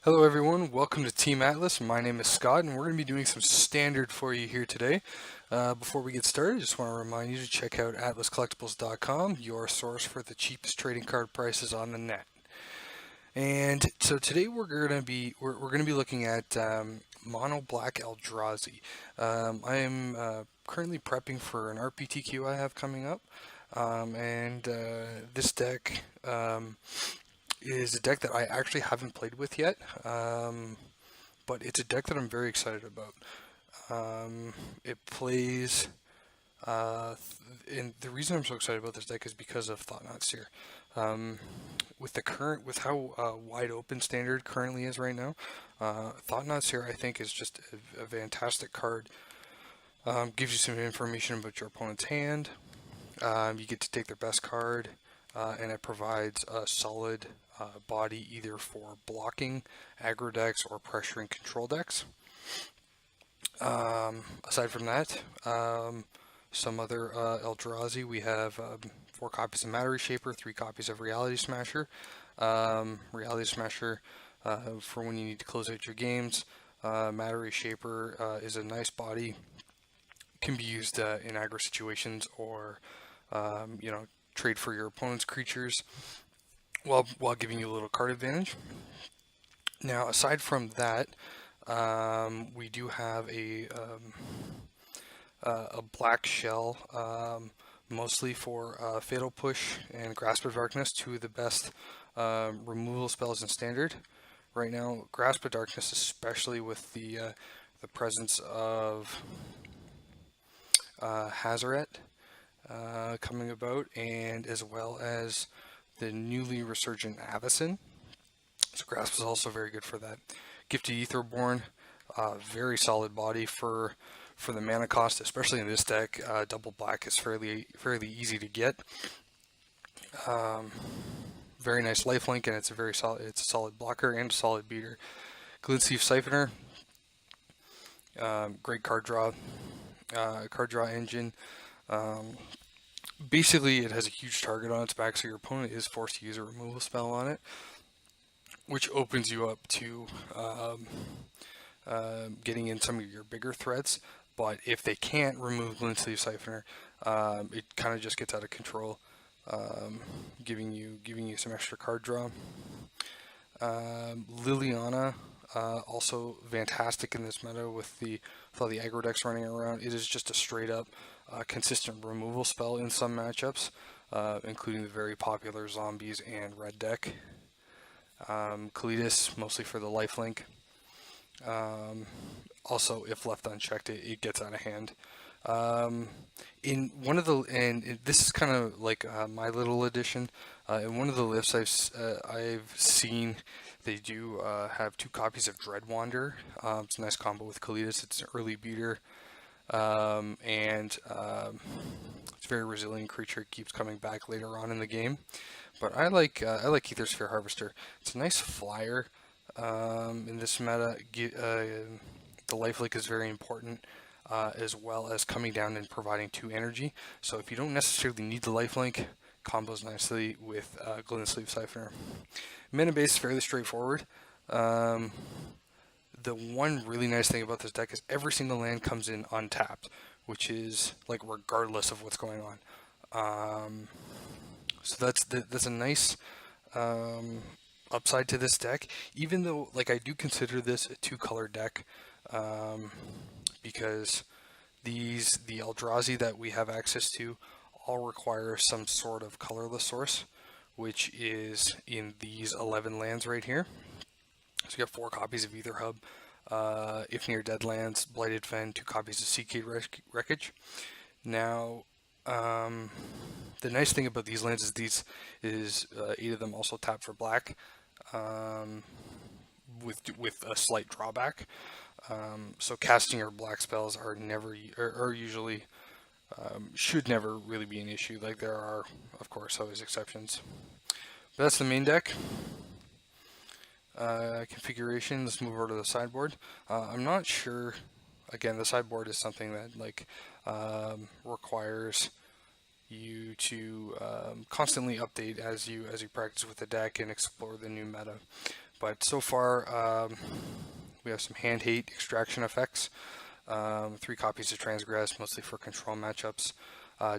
Hello everyone, welcome to Team Atlas. My name is Scott and we're going to be doing some standard for you here today. Before we get started, I just want to remind you to check out atlascollectables.com, your source for the cheapest trading card prices on the net. And so today we're going to be looking at Mono Black Eldrazi. I am currently prepping for an RPTQ I have coming up, and this deck is a deck that I actually haven't played with yet, but it's a deck that I'm very excited about. It plays, and the reason I'm so excited about this deck is because of Thought-Knot Seer. With how wide open standard currently is right now, Thought-Knot Seer I think is just a fantastic card. Gives you some information about your opponent's hand. You get to take their best card, and it provides a solid body either for blocking, aggro decks, or pressuring control decks. Aside from that, some other Eldrazi, we have 4 copies of Matter Reshaper, 3 copies of Reality Smasher. Reality Smasher for when you need to close out your games. Matter Reshaper is a nice body, can be used in aggro situations or trade for your opponent's creatures while giving you a little card advantage. Now, aside from that, we do have a black shell, mostly for Fatal Push and Grasp of Darkness, 2 of the best removal spells in Standard right now. Grasp of Darkness, especially with the presence of Hazaret coming about, and as well as the newly resurgent Avacyn. So Grasp is also very good for that. Gifted Aetherborn, very solid body for the mana cost, especially in this deck. Double black is fairly easy to get. Very nice lifelink, and it's a solid blocker and a solid beater. Glintsleeve Siphoner, great card draw engine. Basically, it has a huge target on its back, so your opponent is forced to use a removal spell on it, which opens you up to getting in some of your bigger threats. But if they can't remove Glintsleeve Siphoner, it kind of just gets out of control, giving you some extra card draw. Liliana, also fantastic in this meta with all the aggro decks running around. It is just a straight up consistent removal spell in some matchups, including the very popular zombies and red deck. Kalidas, mostly for the lifelink. Also, if left unchecked, it gets out of hand. And this is kind of like my little addition. In one of the lists I've seen, they do have 2 copies of Dreadwander. It's a nice combo with Kalidas. It's an early beater, and it's a very resilient creature. It keeps coming back later on in the game. But I like Aethersphere Harvester. It's a nice flyer in this meta. The lifelink is very important, as well as coming down and providing 2 energy. So if you don't necessarily need the lifelink, combos nicely with Glintsleeve Siphoner. Mana base is fairly straightforward. The one really nice thing about this deck is every single land comes in untapped, which is like regardless of what's going on. So that's a nice upside to this deck, even though I do consider this a 2-color deck, because the Eldrazi that we have access to all require some sort of colorless source, which is in these 11 lands right here. So you got 4 copies of Ether Hub, If Near Dead Lands, Blighted Fen, 2 copies of Seagate Wreckage. Now, the nice thing about these lands is 8 of them also tap for black, with a slight drawback. So casting your black spells are usually should never really be an issue. Like, there are, of course, always exceptions. But that's the main deck configuration. Let's move over to the sideboard. I'm not sure. Again, the sideboard is something that requires you to constantly update as you practice with the deck and explore the new meta. But so far, we have some hand hate extraction effects. 3 copies of Transgress, mostly for control matchups.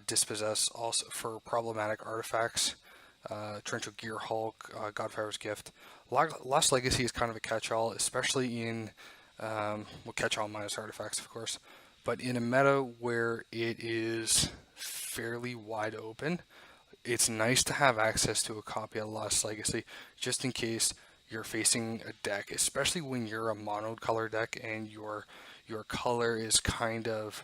Dispossess, also for problematic artifacts. Torrential Gear Hulk, Godfather's Gift. Lost Legacy is kind of a catch-all, especially in, well, catch-all minus artifacts, of course, but in a meta where it is fairly wide open, it's nice to have access to a copy of Lost Legacy, just in case you're facing a deck, especially when you're a mono color deck and your color is kind of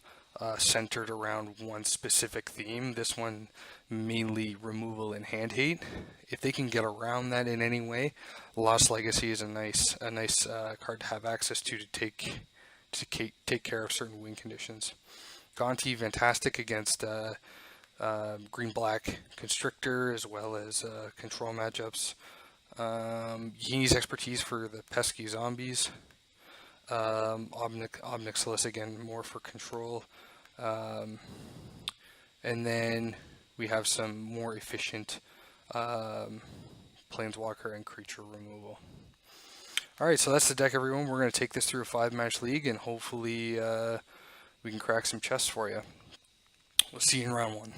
centered around one specific theme. This one mainly removal and hand hate. If they can get around that in any way, Lost Legacy is a nice card to have access to take care of certain win conditions. Gonti, fantastic against green-black Constrictor as well as control matchups. Yini's Expertise for the pesky zombies. Obnixilis again, more for control. And then we have some more efficient planeswalker and creature removal. Alright, so that's the deck, everyone. We're going to take this through a 5-match league, and hopefully we can crack some chests for you. We'll see you in round 1.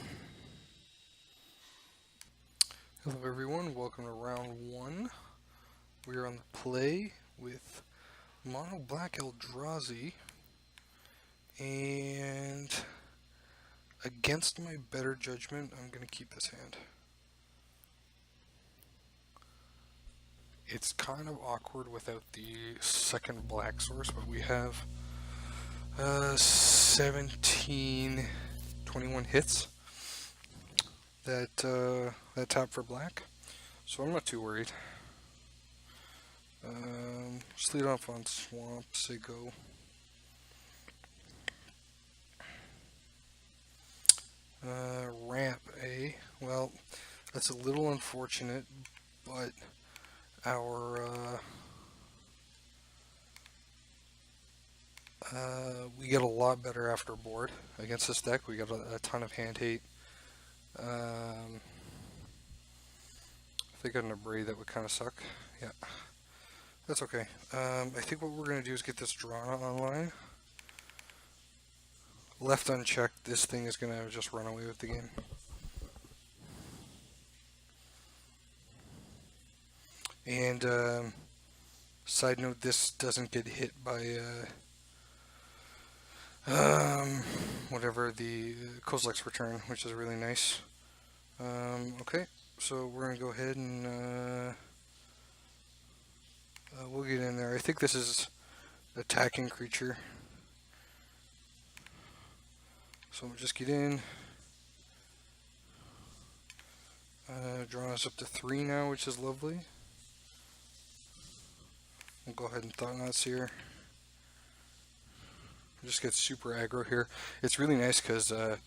Hello everyone, welcome to round 1. We are on the play with Mono Black Eldrazi, and against my better judgment, I'm going to keep this hand. It's kind of awkward without the second black source, but we have 21 hits that tap for black, so I'm not too worried. Just lead off on Swamp, say go. Ramp, well, that's a little unfortunate, but our we get a lot better after board against this deck. We got a ton of hand hate. If they got an Abrade, that would kind of suck. Yeah, that's okay. I think what we're going to do is get this drawn online. Left unchecked, this thing is going to just run away with the game. And side note, this doesn't get hit by whatever the Kozilek's return, which is really nice. Okay, so we're going to go ahead and we'll get in there. I think this is attacking creature. So we'll just get in. Drawing us up to 3 now, which is lovely. We'll go ahead and Thought-Knot Seer. Just get super aggro here. It's really nice because, oh,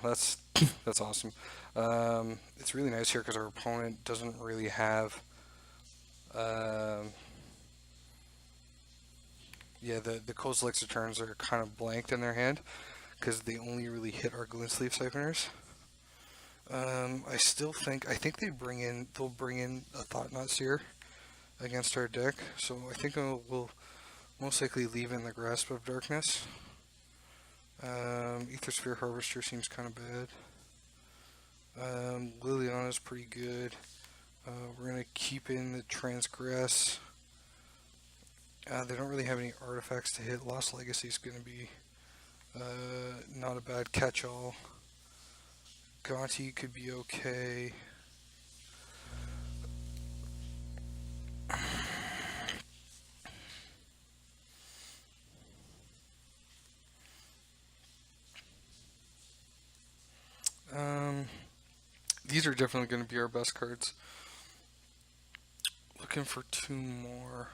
that's that's awesome. It's really nice here because our opponent doesn't really have, yeah, the Kozilek's returns are kind of blanked in their hand because they only really hit our Glint-Sleeve Siphoners. I think they'll bring in a Thought-Knot Seer against our deck, so I think we'll most likely leave in the Grasp of Darkness. Aethersphere Harvester seems kind of bad. Liliana's pretty good. We're going to keep in the Transgress. They don't really have any artifacts to hit. Lost Legacy is going to be not a bad catch-all. Gonti could be okay. These are definitely going to be our best cards. Looking for 2 more.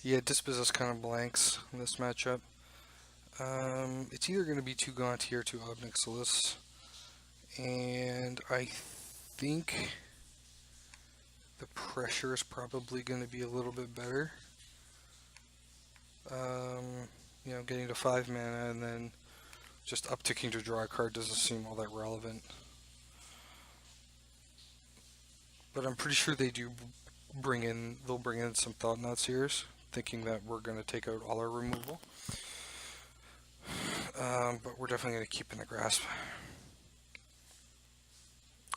Yeah, Dispossess kind of blanks in this matchup. It's either going to be 2 Gonti or 2 Obnixilis. And I think the pressure is probably going to be a little bit better. You know, getting to 5 mana and then just upticking to draw a card doesn't seem all that relevant. But I'm pretty sure they'll bring in some Thought-Knot Seers, thinking that we're going to take out all our removal. But we're definitely going to keep in the grasp.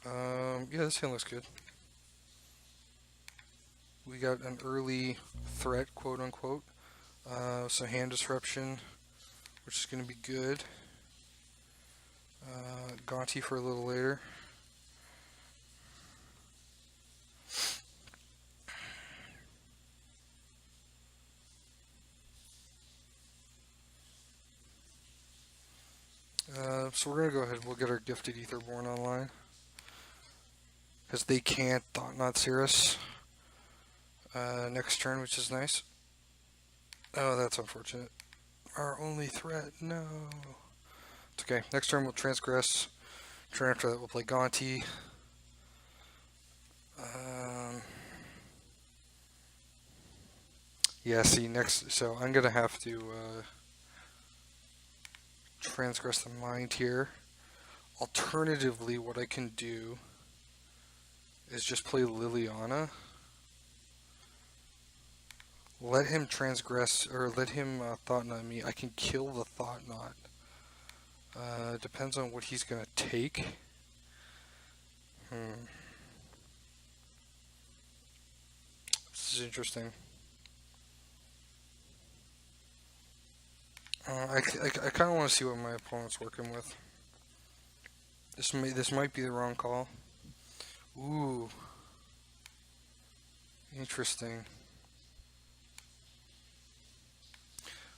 Yeah, this hand looks good. We got an early threat, quote unquote. So hand disruption, which is going to be good. Gonti for a little later. So we're going to go ahead, we'll get our Gifted Etherborn online. Because they can't Thought-Knot Seer us next turn, which is nice. Oh, that's unfortunate. Our only threat, no. It's okay. Next turn we'll Transgress. Turn after that we'll play Gonti. Yeah, see, next, so I'm going to have to Transgress the Mind here. Alternatively, what I can do is just play Liliana. Let him transgress, or let him Thought-Knot me. I can kill the Thought-Knot. Depends on what he's going to take. This is interesting. I kind of want to see what my opponent's working with. This might be the wrong call. Ooh. Interesting.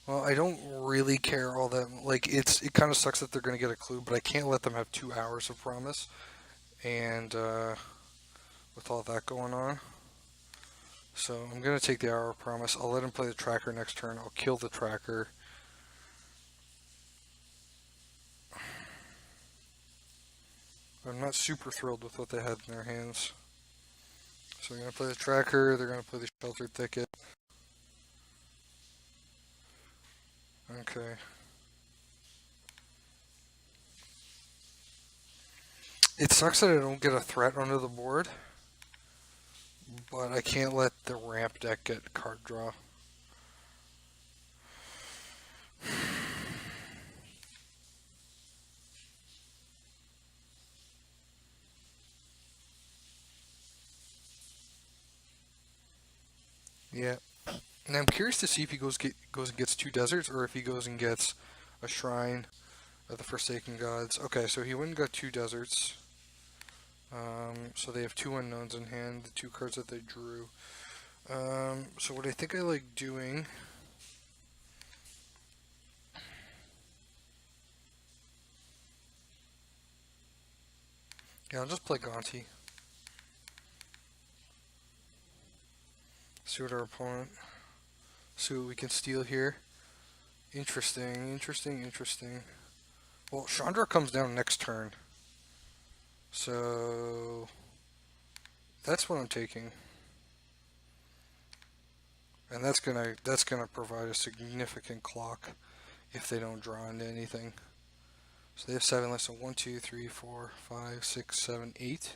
Well, I don't really care all that. Like, it kind of sucks that they're going to get a clue, but I can't let them have 2 hours of promise. And with all that going on. So I'm going to take the hour of promise. I'll let him play the tracker next turn. I'll kill the tracker. I'm not super thrilled with what they had in their hands. So they're going to play the tracker. They're going to play the Sheltered Thicket. Okay. It sucks that I don't get a threat under the board, but I can't let the ramp deck get card draw. Yeah. And I'm curious to see if he goes and gets 2 deserts, or if he goes and gets a Shrine of the Forsaken Gods. Okay, so he went and got 2 deserts. So they have 2 unknowns in hand, the 2 cards that they drew. So what I think I like doing... Yeah, I'll just play Gonti. See what our opponent... See what we can steal here. Interesting, interesting, interesting. Well, Chandra comes down next turn. So... That's what I'm taking. And that's gonna provide a significant clock if they don't draw into anything. So they have 7 less than 1, 2, 3, 4, 5, 6, 7, 8.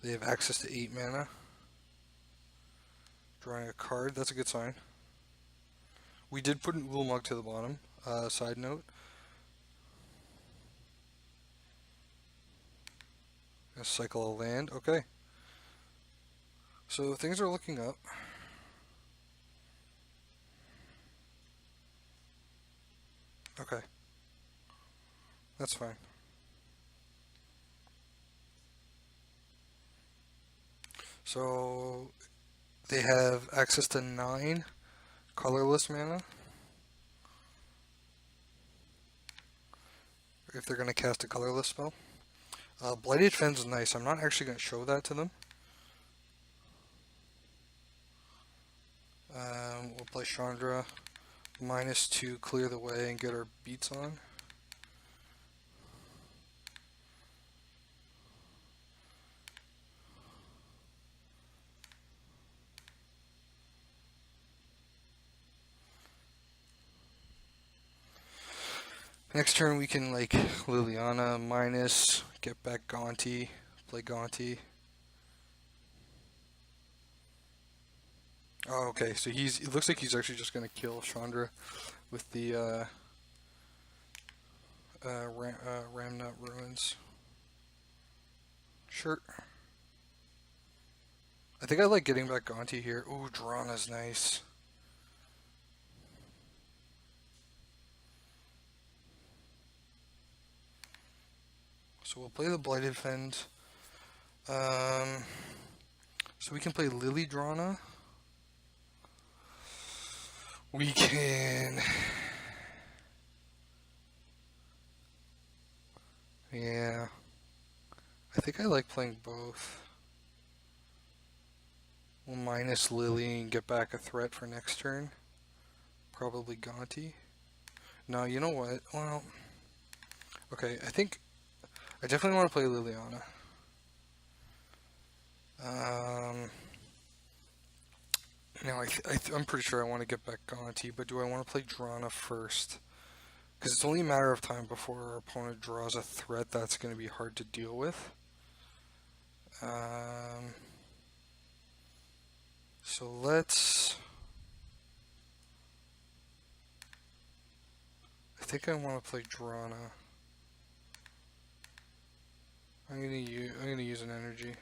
They have access to 8 mana. Drawing a card, that's a good sign. We did put an Ulamog to the bottom, side note. A cycle of land, okay. So things are looking up. Okay. That's fine. So they have access to 9 colorless mana. If they're going to cast a colorless spell. Blighted Fence is nice. I'm not actually going to show that to them. We'll play Chandra. -2, clear the way and get our beats on. Next turn we can like Liliana -, get back Gonti, play Gonti. Oh, okay. So it looks like he's actually just gonna kill Chandra with the Ramnut Ruins. Sure. I think I like getting back Gonti here. Ooh, Drana's nice. So we'll play the Blighted Fend. So we can play Lily Drana. We can... Yeah. I think I like playing both. We'll minus Lily and get back a threat for next turn. Probably Gonti. No, you know what? Well... Okay, I definitely want to play Liliana. Now, I'm pretty sure I want to get back Gonti, but do I want to play Drana first? Because it's only a matter of time before our opponent draws a threat that's going to be hard to deal with. So let's... I think I want to play Drana. I'm gonna use an energy.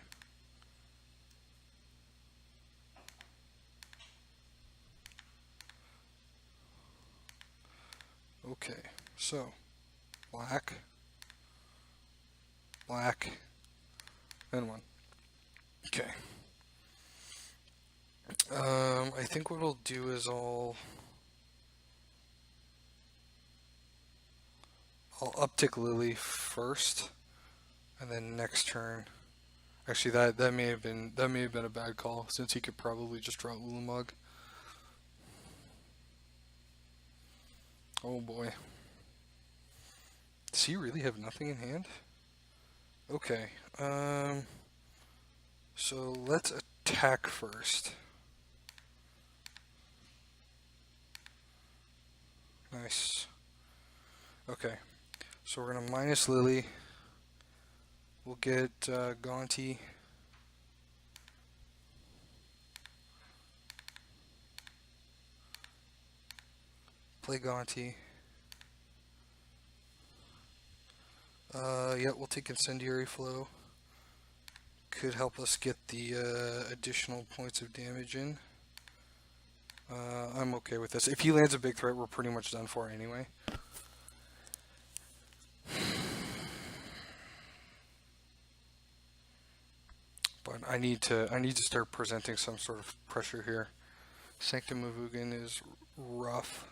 Okay, so black, black, and one. Okay. I think what I'll do is I'll uptick Lily first, and then next turn. Actually, that may have been a bad call since he could probably just draw Ulamog. Oh boy. Does he really have nothing in hand? Okay. So let's attack first. Nice. Okay. So we're gonna minus Lily. We'll get Gonti. Play Gonti. Yeah, we'll take Incendiary Flow. Could help us get the additional points of damage in. I'm okay with this. If he lands a big threat, we're pretty much done for anyway. But I need to start presenting some sort of pressure here. Sanctum of Ugin is rough.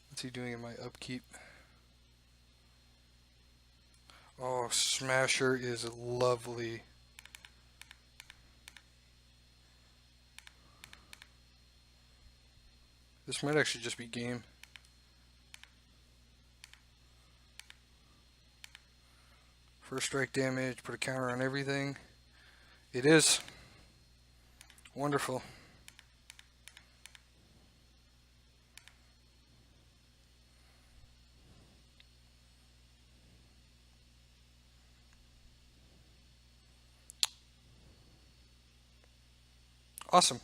What's he doing in my upkeep? Oh, Smasher is lovely. This might actually just be game. First strike damage, put a counter on everything. It is. Wonderful. Awesome.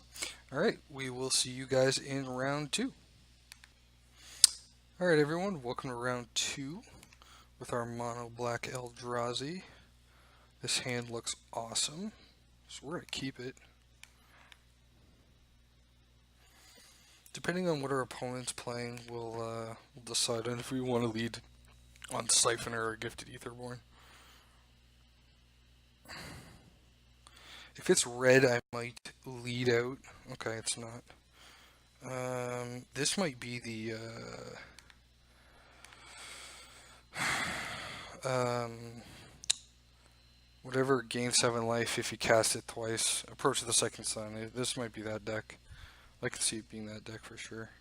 Alright, we will see you guys in round 2. Alright everyone, welcome to round 2 with our Mono Black Eldrazi. This hand looks awesome, so we're going to keep it. Depending on what our opponent's playing, we'll decide on if we want to lead on Siphoner or Gifted Aetherborn. If it's red, I might lead out. Okay, it's not. This might be the whatever gains 7 life if you cast it twice. Approach the Second Sun. This might be that deck. I can see it being that deck for sure.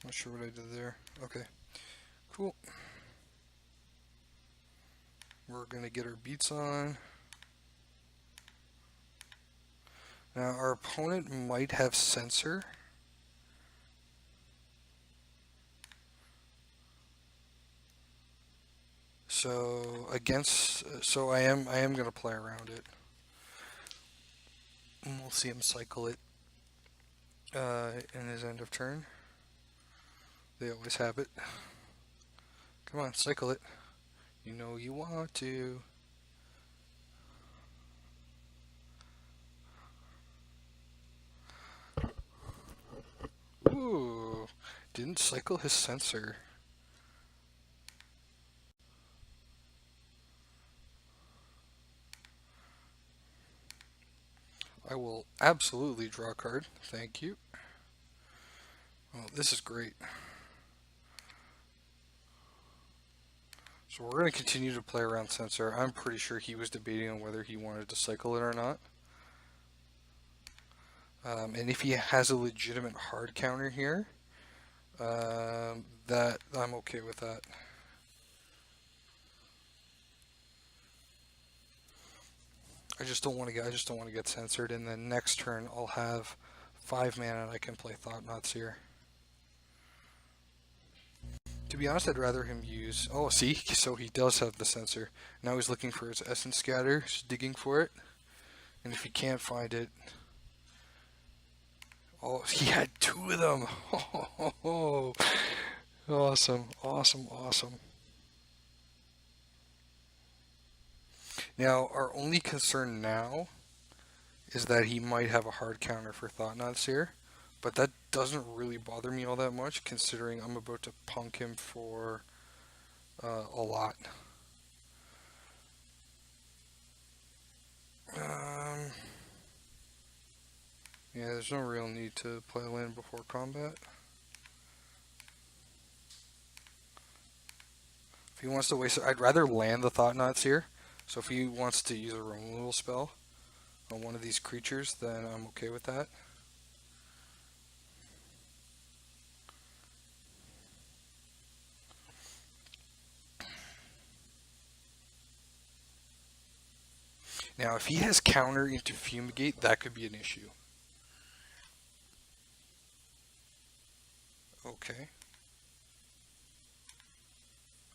Not sure what I did there. Okay, cool. We're going to get our beats on. Now, our opponent might have Censor. So I am gonna play around it. And we'll see him cycle it in his end of turn. They always have it. Come on, cycle it. You know you want to. Ooh, didn't cycle his sensor. I will absolutely draw a card. Thank you. Oh, this is great. So we're going to continue to play around sensor. I'm pretty sure he was debating on whether he wanted to cycle it or not. And if he has a legitimate hard counter here, that I'm okay with that. I just don't want to get censored. And then next turn I'll have 5 mana and I can play Thought-Knot Seer. To be honest, I'd rather him use... Oh, see? So he does have the sensor. Now he's looking for his Essence Scatter. He's digging for it. And if he can't find it... Oh, he had 2 of them! Oh, awesome, awesome, awesome. Now, our only concern now is that he might have a hard counter for Thought-Knot Seer. But that doesn't really bother me all that much, considering I'm about to punk him for a lot. Yeah, there's no real need to play land before combat. If he wants to waste it, I'd rather land the Thought-Knots here. So if he wants to use a removal spell on one of these creatures, then I'm okay with that. Now, if he has counter into Fumigate, that could be an issue. Okay.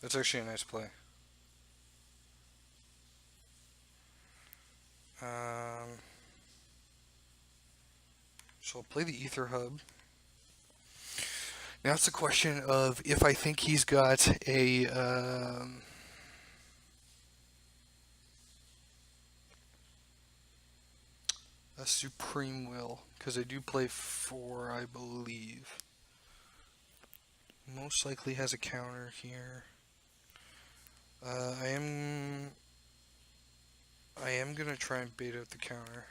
That's actually a nice play. So I'll play the Ether Hub. Now it's a question of if I think he's got a Supreme Will, because I do play 4, I believe. Most likely has a counter here. I am gonna try and bait out the counter.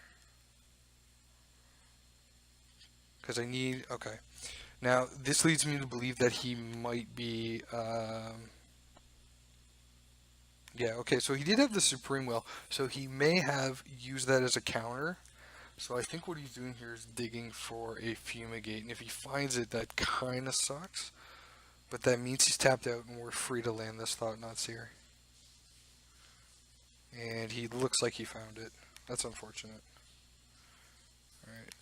Because I need... Okay. Now, this leads me to believe that he might be... yeah, okay, so he did have the Supreme Will. So he may have used that as a counter. So I think what he's doing here is digging for a Fumigate. And if he finds it, that kind of sucks. But that means he's tapped out and we're free to land this Thought-Knot Seer. And he looks like he found it. That's unfortunate. Alright.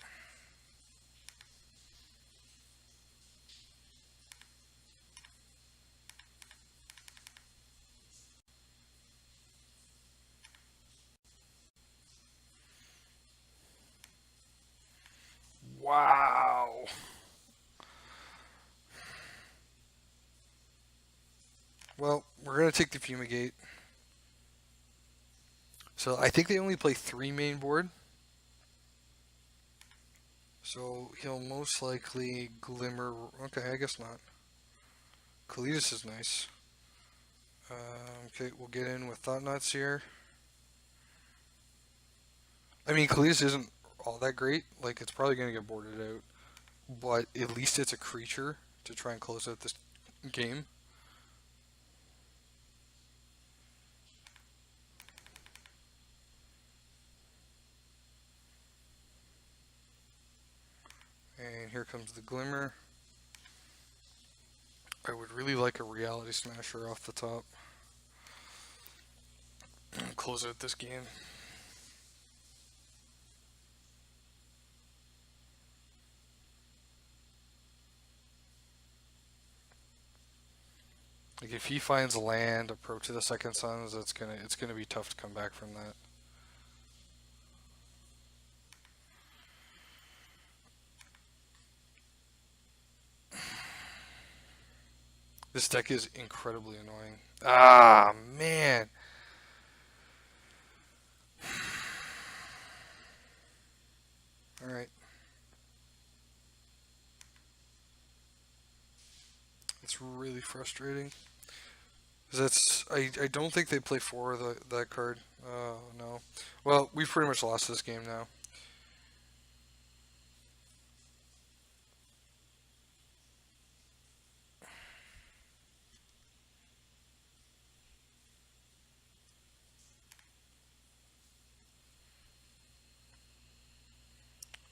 Wow! Well, we're going to take the Fumigate. So I think they only play 3 main board. So he'll most likely Glimmer... Okay, I guess not. Kalidas is nice. Okay, we'll get in with Thought-Knot Seer. I mean, Kalidas isn't all that great. Like, it's probably going to get boarded out. But at least it's a creature to try and close out this game. And here comes the Glimmer. I would really like a Reality Smasher off the top. And close out this game. Like if he finds land, approach of the Second Sons, it's gonna be tough to come back from that. This deck is incredibly annoying. Ah, man. Alright. It's really frustrating. I don't think they play for that card. No. Well, we've pretty much lost this game now.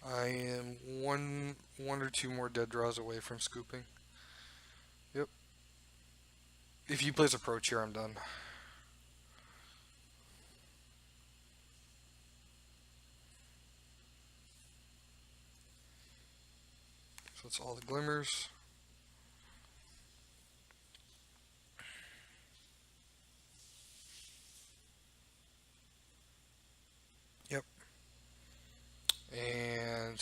I am one or two more dead draws away from scooping. Yep. If he plays approach here, I'm done. So it's all the glimmers. Yep. And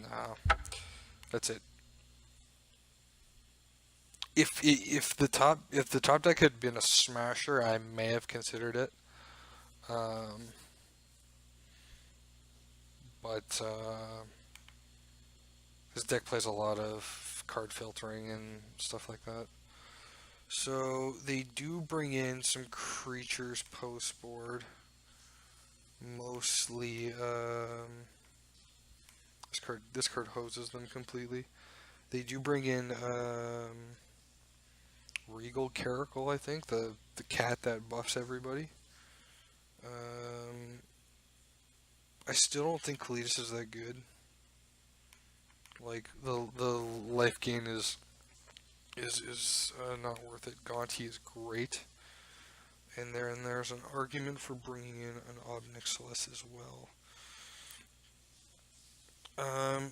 no, that's it. If the top deck had been a smasher, I may have considered it. But this deck plays a lot of card filtering and stuff like that. So they do bring in some creatures post board. Mostly, this card hoses them completely. They do bring in Regal Caracal, I think, the cat that buffs everybody. I still don't think Kalitas is that good. Like the life gain is not worth it. Gonti is great, and there's an argument for bringing in an Obnixilis as well.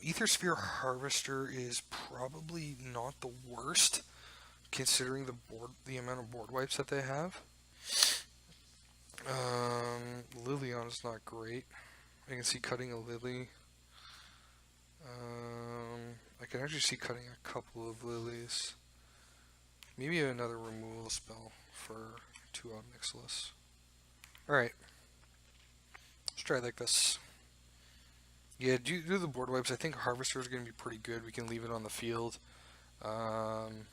Ethersphere Harvester is probably not the worst, considering the amount of board wipes that they have. Lilion is not great. I can see cutting a Lily. I can actually see cutting a couple of Lilies. Maybe another removal spell for 2 Obnixilis. Alright. Let's try like this. Yeah, do the board wipes. I think Harvester is going to be pretty good. We can leave it on the field. And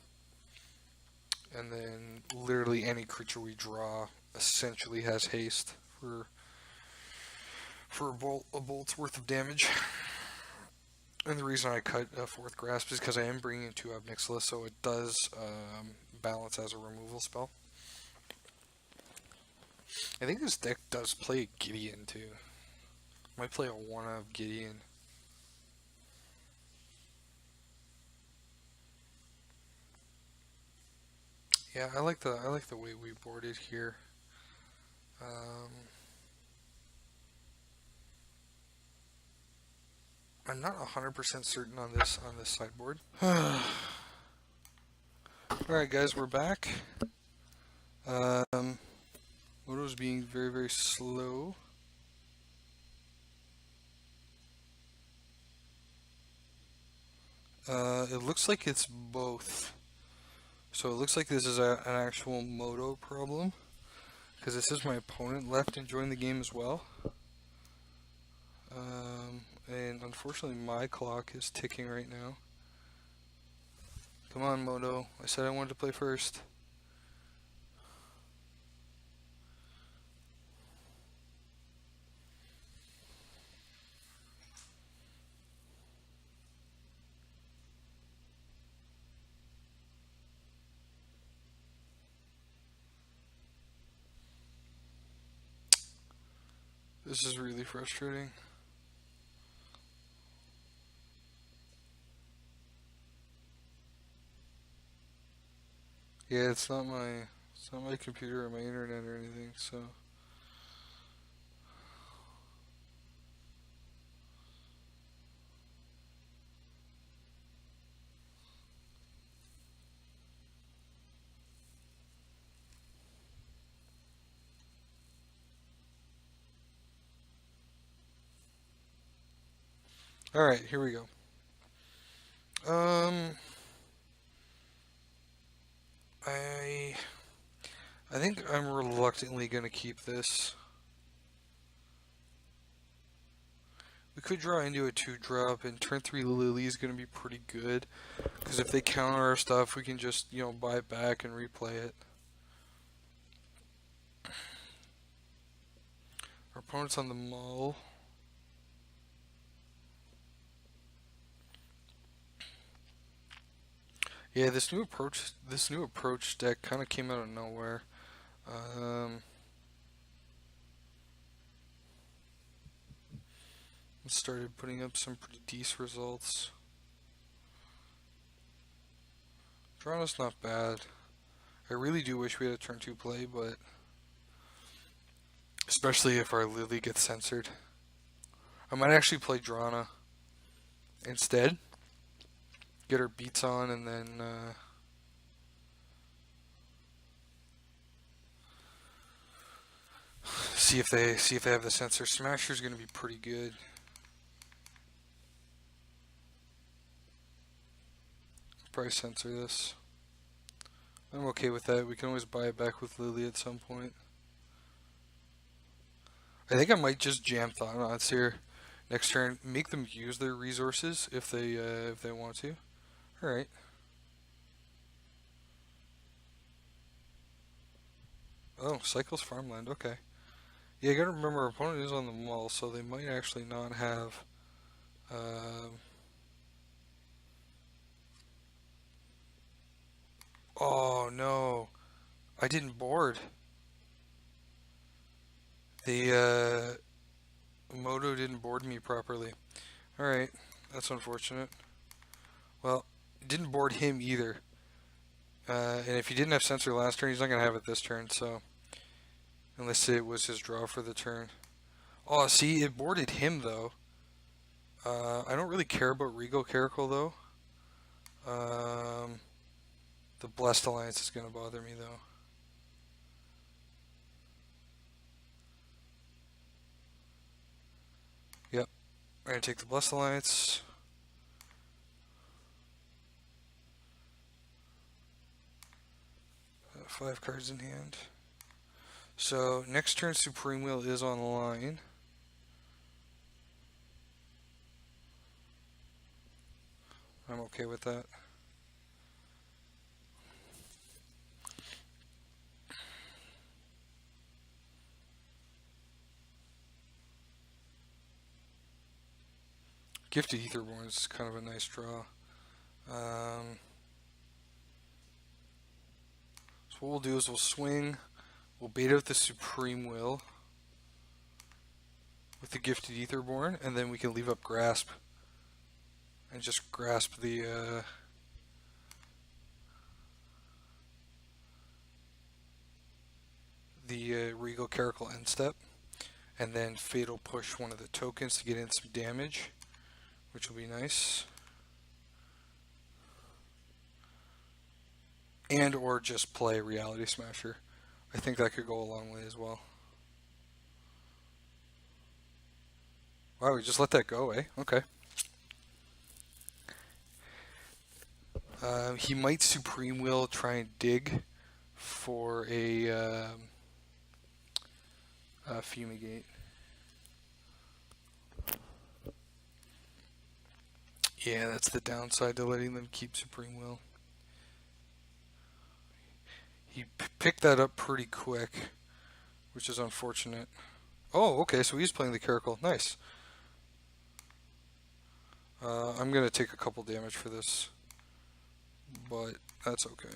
then literally any creature we draw essentially has haste for a bolt's worth of damage. And the reason I cut a 4th Grasp is because I am bringing in 2 Obnixilis, so it does balance as a removal spell. I think this deck does play Gideon too. Might play a 1-of Gideon. Yeah, I like the way we boarded here. I'm not 100% certain on this sideboard. Alright guys, we're back. Moto's being very, very slow. It looks like it's both. So it looks like this is an actual Moto problem, because it says my opponent left and joined the game as well. And unfortunately my clock is ticking right now. Come on, Moto. I said I wanted to play first. This is really frustrating. Yeah, it's not my computer or my internet or anything, so. Alright, here we go. I think I'm reluctantly gonna keep this. We could draw into a 2-drop, and turn 3 Lily is gonna be pretty good. Because if they counter our stuff, we can just, you know, buy it back and replay it. Our opponent's on the mull. Yeah, this new approach deck kind of came out of nowhere. Started putting up some pretty decent results. Drana's not bad. I really do wish we had a turn 2 play, but especially if our Lily gets censored. I might actually play Drana instead. Get our beats on, and then see if they have the censor. Smasher's gonna be pretty good. Probably censor this. I'm okay with that. We can always buy it back with Lily at some point. I think I might just jam Thought-Knots here next turn. Make them use their resources if they want to. All right. Oh, Cycles Farmland. Okay. Yeah, you gotta remember our opponent is on the mull, so they might actually not have. Oh no, I didn't board. The Moto didn't board me properly. Alright, that's unfortunate. Well, it didn't board him either. And if he didn't have Censor last turn, he's not going to have it this turn, so. Unless it was his draw for the turn. Oh, see, it boarded him, though. I don't really care about Regal Caracal, though. The Blessed Alliance is going to bother me, though. Yep. We're going to take the Blessed Alliance. Five cards in hand. So, next turn Supreme Will is online. I'm okay with that. Gifted Etherborn is kind of a nice draw. So what we'll do is we'll swing, we'll bait out the Supreme Will with the Gifted Etherborn, and then we can leave up Grasp and just grasp the Regal Caracal end step, and then Fatal Push one of the tokens to get in some damage, which will be nice. And or just play Reality Smasher. I think that could go a long way as well. Wow, we just let that go, eh? Okay. He might Supreme Will try and dig for a Fumigate. Yeah, that's the downside to letting them keep Supreme Will. He picked that up pretty quick, which is unfortunate. Oh, okay, so he's playing the Caracal. Nice. I'm going to take a couple damage for this, but that's okay.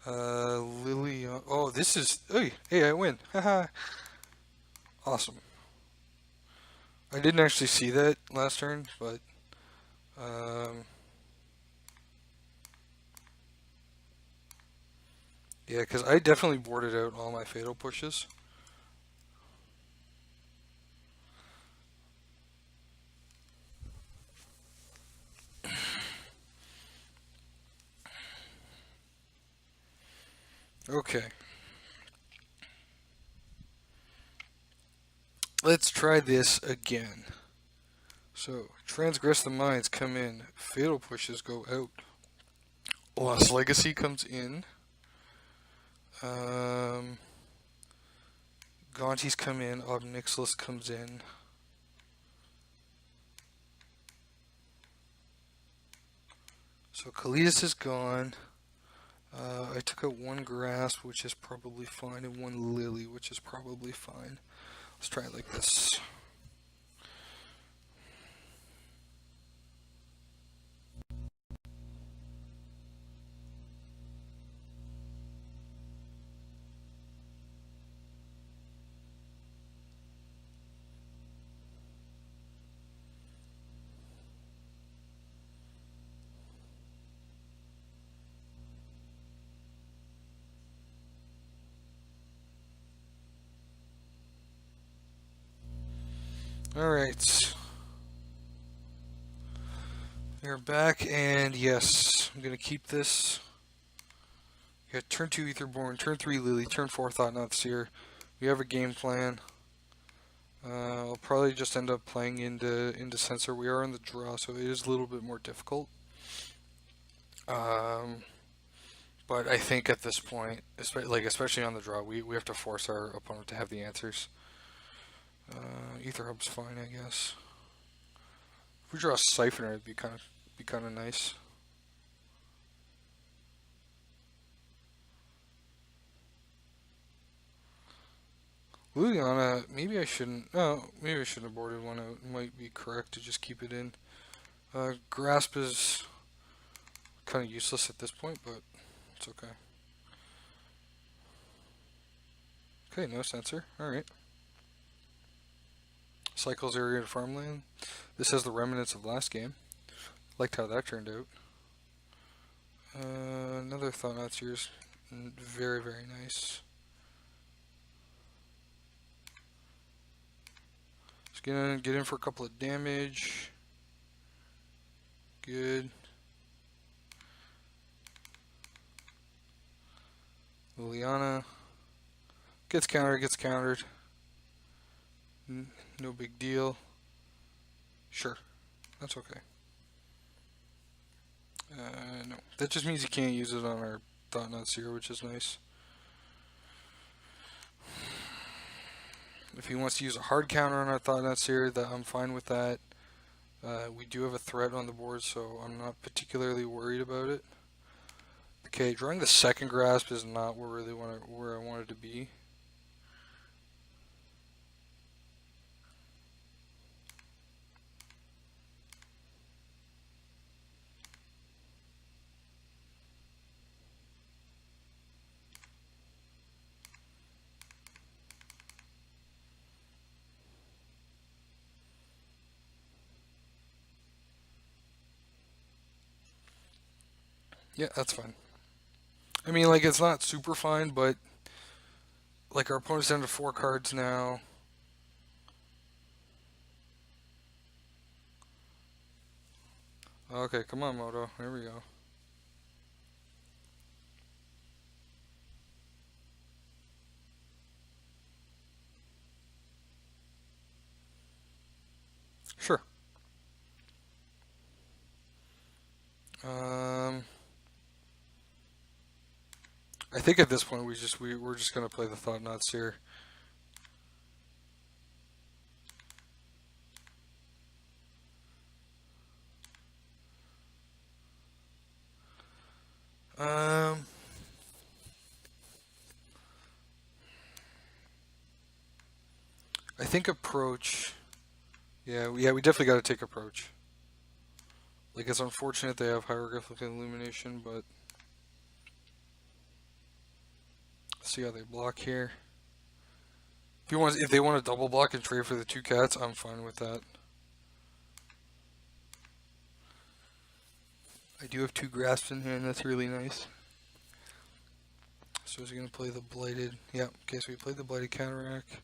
Lily. Oh, this is. Hey, I win. Haha. Awesome. I didn't actually see that last turn, but. Yeah, because I definitely boarded out all my Fatal Pushes. Okay. Let's try this again. So, Transgress the Minds come in. Fatal Pushes go out. Lost Legacy comes in. Gonti's come in. Obnixilis comes in. So Kalidas is gone. I took out one Grasp, which is probably fine, and one Lily, which is probably fine. Let's try it like this. Alright. We're back, and yes, I'm going to keep this. We got turn 2 Etherborn, turn 3 Lily, turn 4 Thought-Knot Seer. We have a game plan. I'll probably just end up playing into Censor. We are in the draw, so it is a little bit more difficult. But I think at this point, especially on the draw, we have to force our opponent to have the answers. Ether Hub's fine, I guess. If we draw a Siphoner, it'd be kind of nice. Liliana, maybe I shouldn't. Oh, maybe I shouldn't have boarded one out. It might be correct to just keep it in. Grasp is kind of useless at this point, but it's okay. Okay, no Censor. Alright. Cycles area to farmland. This has the remnants of last game. Liked how that turned out. Another Thought-Knot Seer's very, very nice. Just gonna get in for a couple of damage. Good. Liliana. Gets countered. No big deal. Sure. That's okay. No. That just means you can't use it on our Thought-Knot Seer, which is nice. If he wants to use a hard counter on our Thought-Knot Seer, I'm fine with that. We do have a threat on the board, so I'm not particularly worried about it. Okay, drawing the second Grasp is not where I want it to be. Yeah, that's fine. I mean, like, it's not super fine, but like our opponent's down to 4 cards now. Okay, come on, Moto. Here we go. Sure. I think at this point we're just gonna play the Thought-Knot Seer. I think approach. Yeah, we definitely got to take approach. Like, it's unfortunate they have hieroglyphic illumination, but let's see how they block here. If they want to double block and trade for the 2 cats, I'm fine with that. I do have 2 grasps in here, and that's really nice. So he's going to play the Blighted. Yeah, okay, so he played the Blighted Counteract.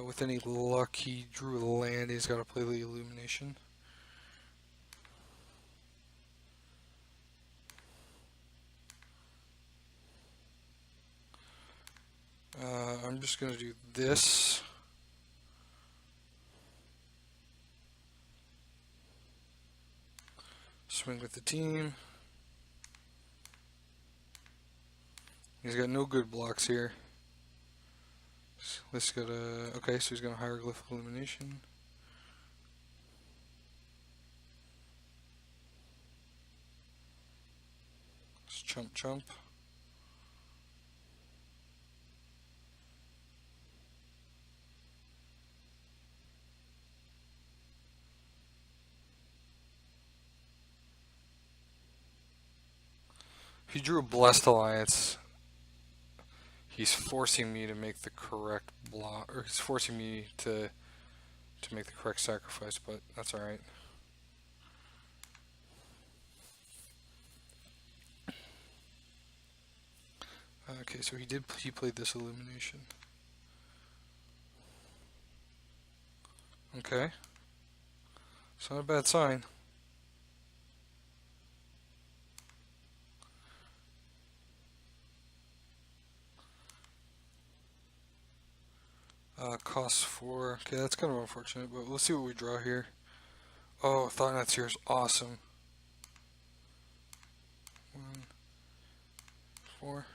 With any luck, he drew a land. He's got to play the Illumination. I'm just going to do this. Swing with the team. He's got no good blocks here. This got a okay, so he's got a hieroglyphic illumination. Let's chump chump. If he drew a Blessed Alliance, he's forcing me to make the correct block, or he's forcing me to make the correct sacrifice, but that's alright. Okay, so he played this illumination. Okay. It's not a bad sign. Costs 4. Okay, that's kind of unfortunate, but let's see what we draw here. Oh, Thought Knot's here is awesome. 1, 4.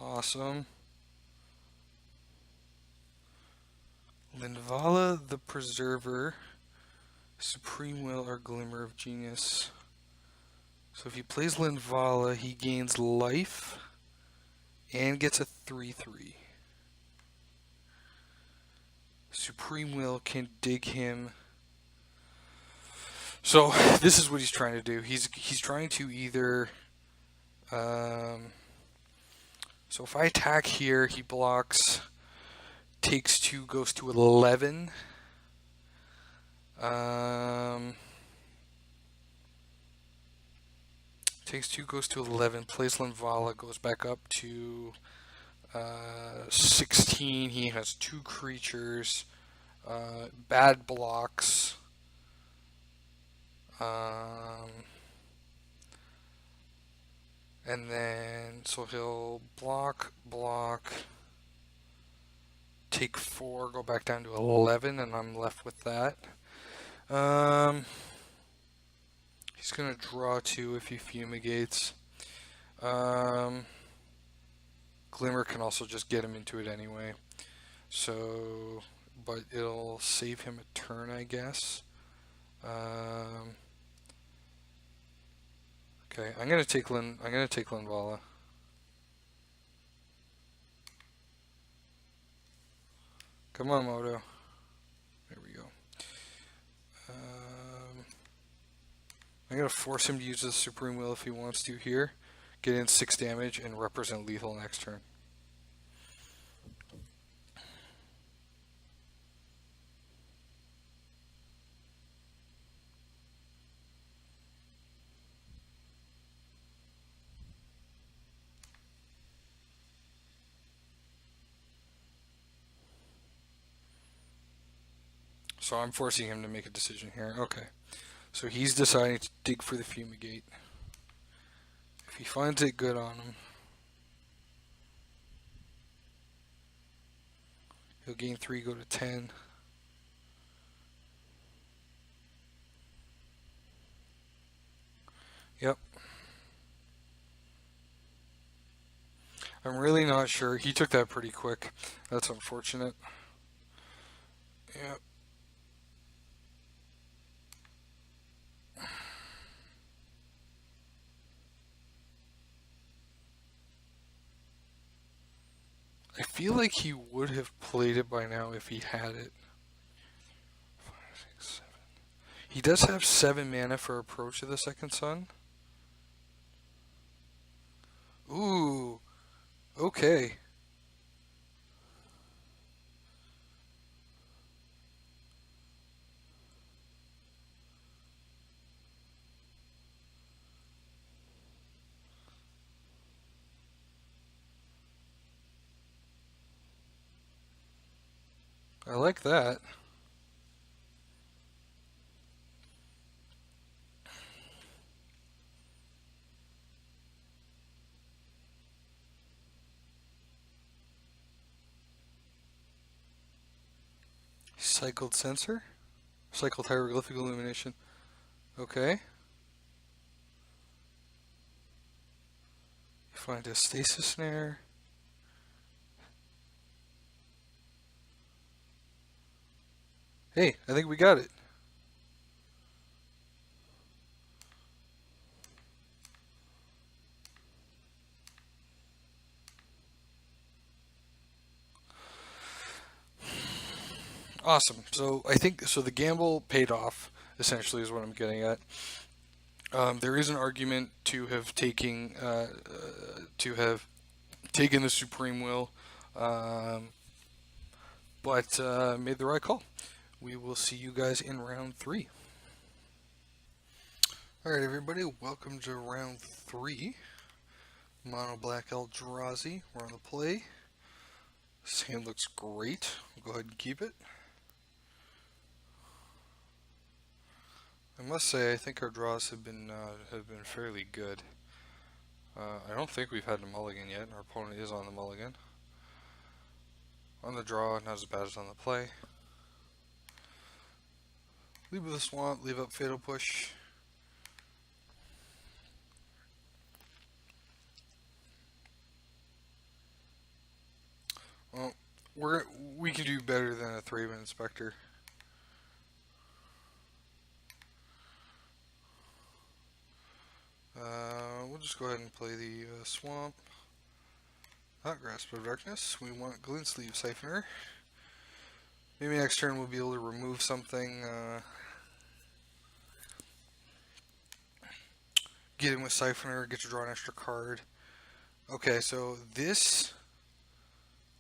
Awesome. Linvala the Preserver, Supreme Will, or Glimmer of Genius. So if he plays Linvala, he gains life and gets a 3/3. Supreme Will can dig him. So this is what he's trying to do. He's trying to either so if I attack here, he blocks, takes 2, goes to 11. Takes 2, goes to 11. Plays Linvala, goes back up to 16. He has 2 creatures. Bad blocks. And then, so he'll block, take 4, go back down to 11, and I'm left with that. He's going to draw 2 if he fumigates. Glimmer can also just get him into it anyway. So, but it'll save him a turn, I guess. Okay, I'm gonna take Linvala. Come on, Moto. There we go. I'm gonna force him to use the Supreme Will if he wants to here. Get in 6 damage and represent lethal next turn. So I'm forcing him to make a decision here. Okay. So he's deciding to dig for the Fumigate. If he finds it good on him, he'll gain 3, go to 10. Yep. I'm really not sure. He took that pretty quick. That's unfortunate. Yep. I feel like he would have played it by now if he had it. 5, 6, 7. He does have 7 mana for Approach of the Second Sun. Ooh. Okay. I like that. Cycled sensor? Cycled hieroglyphic illumination. Okay. Find a stasis snare. Hey, I think we got it. Awesome. So I think so. The gamble paid off. Essentially, is what I'm getting at. There is an argument to have taken the supreme will, um, but made the right call. We will see you guys in round 3. All right, everybody. Welcome to round 3. Mono Black Eldrazi. We're on the play. This hand looks great. We'll go ahead and keep it. I must say, I think our draws have been fairly good. I don't think we've had a mulligan yet. Our opponent is on the mulligan. On the draw, not as bad as on the play. Leave with the swamp, leave up Fatal Push. Well, we can do better than a Thraben Inspector. We'll just go ahead and play the swamp. Not Grasp of Darkness. We want Glint Sleeve Siphoner. Maybe next turn we'll be able to remove something. Get in with Siphoner, get to draw an extra card. Okay, so this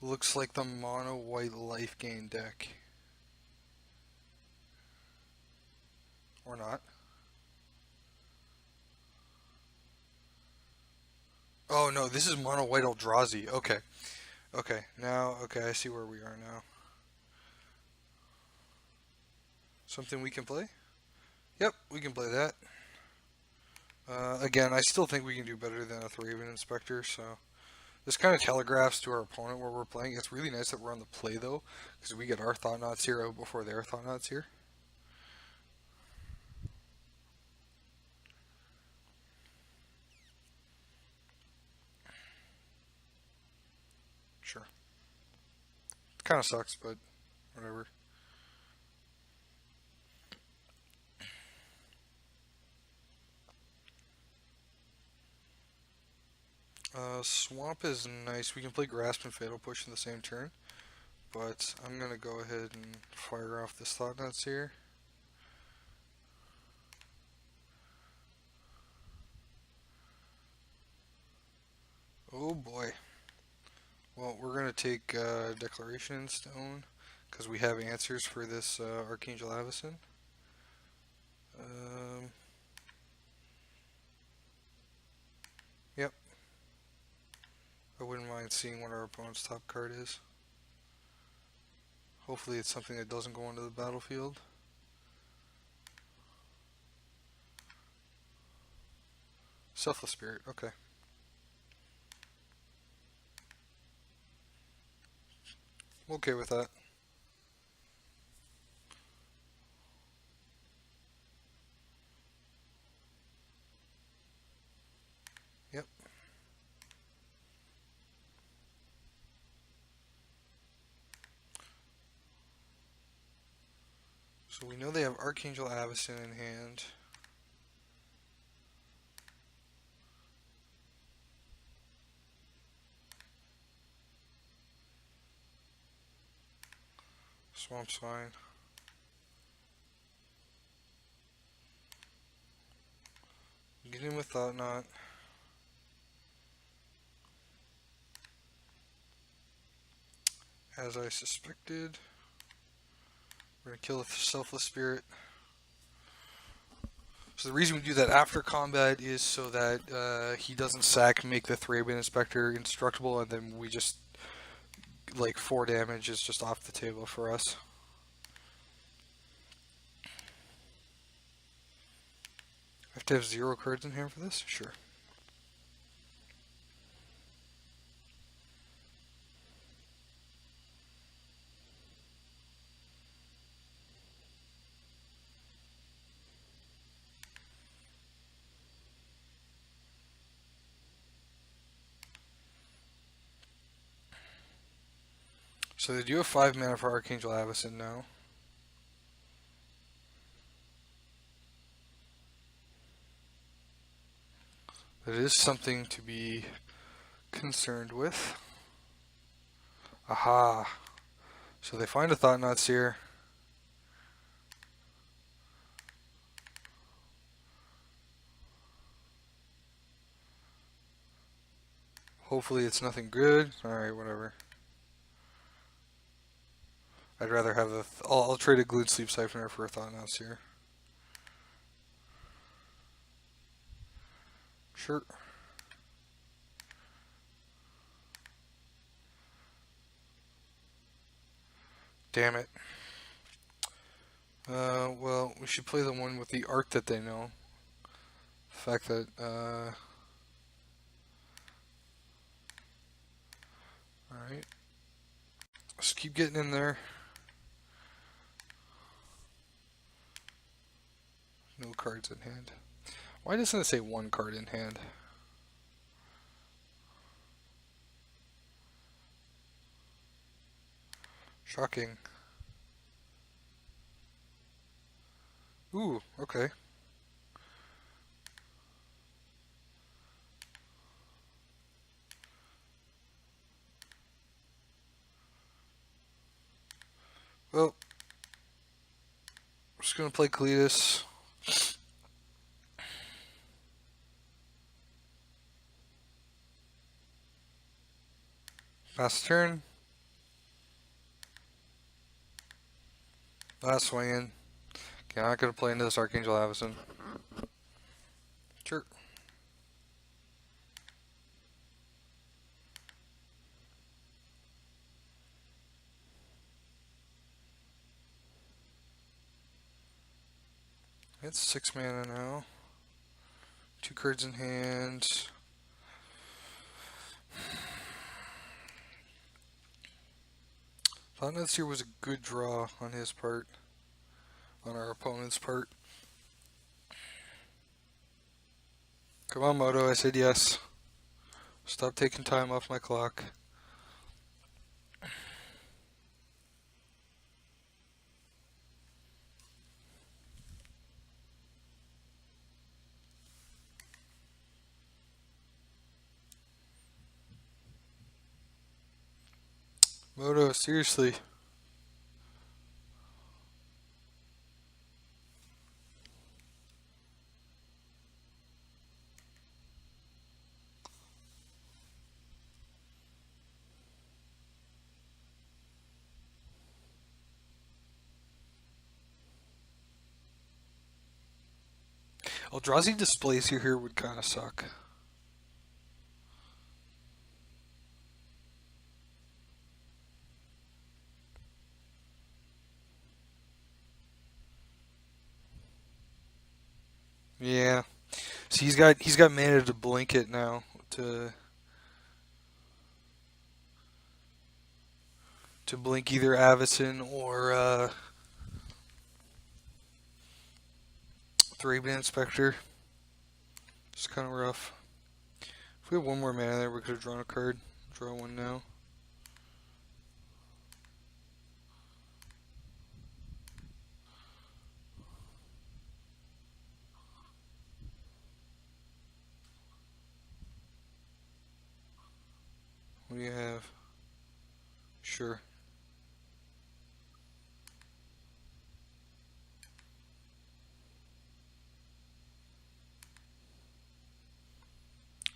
looks like the mono white life gain deck. Or not. Oh no, this is Mono White Eldrazi. Okay. Okay, now, okay, I see where we are now. Something we can play? Yep, we can play that. Again, I still think we can do better than a Thraben Inspector, so... This kind of telegraphs to our opponent where we're playing. It's really nice that we're on the play, though, because we get our Thought-Knots here out before their Thought-Knots here. Sure. It kind of sucks, but whatever. Swamp is nice. We can play Grasp and Fatal Push in the same turn, but I'm going to go ahead and fire off this Thought-Knots here. Oh boy. Well, we're going to take Declaration in Stone, because we have answers for this Archangel Avacyn. Yep. I wouldn't mind seeing what our opponent's top card is. Hopefully it's something that doesn't go into the battlefield. Selfless Spirit, okay. I'm okay with that. Yep. So we know they have Archangel Avacyn in hand. Swamp's fine. Get in with Thought-Knot. As I suspected. We're going to kill the Selfless Spirit. So the reason we do that after combat is so that he doesn't sack, make the Thraben Inspector indestructible, and then we just, like, 4 damage is just off the table for us. I have to have 0 cards in hand for this? Sure. So they do have 5 mana for Archangel Avacyn now. That is something to be concerned with. Aha! So they find a Thought-Knot Seer. Hopefully it's nothing good. Alright, whatever. I'd rather have the... I'll trade a Glued Sleep Siphoner for a Thought-Knot Seer. Sure. Damn it. Well, we should play the one with the art that they know. The fact that, alright. Let's keep getting in there. No cards in hand. Why doesn't it say 1 card in hand? Shocking. Ooh, okay. Well, I'm just gonna play Cletus. Pass turn. Last swing in. Okay, I'm not gonna play into this Archangel Avacyn. Sure. It's 6 mana now. 2 cards in hand. Thought-Knot Seer was a good draw on his part. On our opponent's part. Come on, Moto, I said yes. Stop taking time off my clock. Moto, seriously. Eldrazi displays here would kind of suck. Yeah. See, he's got mana to blink it now to blink either Avacyn or Thraben Inspector. It's kind of rough. If we had 1 more mana there, we could have drawn a card. Draw 1 now. What do you have? Sure.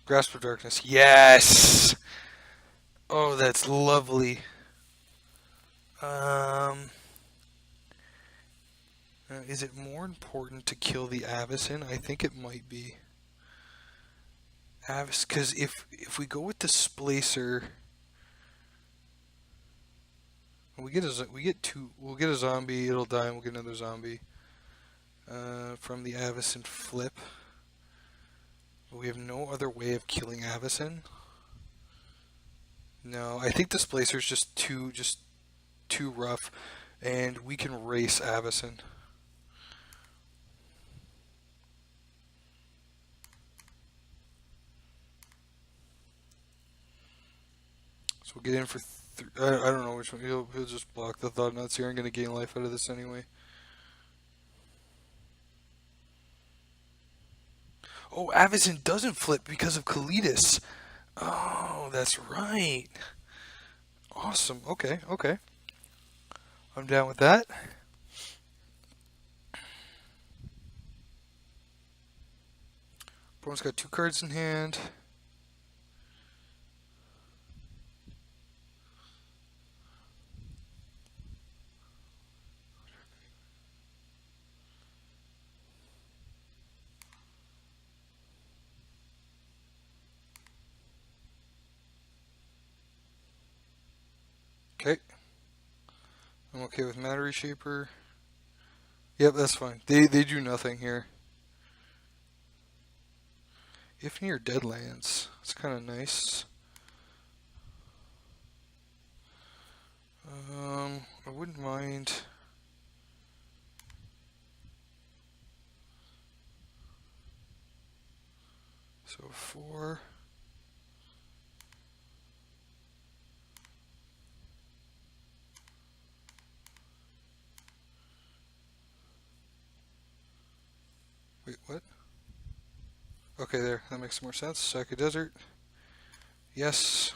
Grasp of Darkness. Yes! Oh, that's lovely. Is it more important to kill the Avacyn? I think it might be. Because if we go with the Splacer, we'll get a zombie. It'll die, and we'll get another zombie from the Avacyn flip. But we have no other way of killing Avacyn. No, I think the Splacer's just too rough, and we can race Avacyn. So we'll get in for I don't know which one. He'll just block the Thought Nuts here. I'm gonna gain life out of this anyway. Oh, Avacyn doesn't flip because of Kalidas. Oh, that's right. Awesome. Okay, okay. I'm down with that. Opponent's got 2 cards in hand. Okay. I'm okay with Matter Reshaper. Yep, that's fine. They do nothing here. If near Deadlands, it's kind of nice. I wouldn't mind. So 4. Wait, what? Okay, there. That makes more sense. Sack a Desert. Yes.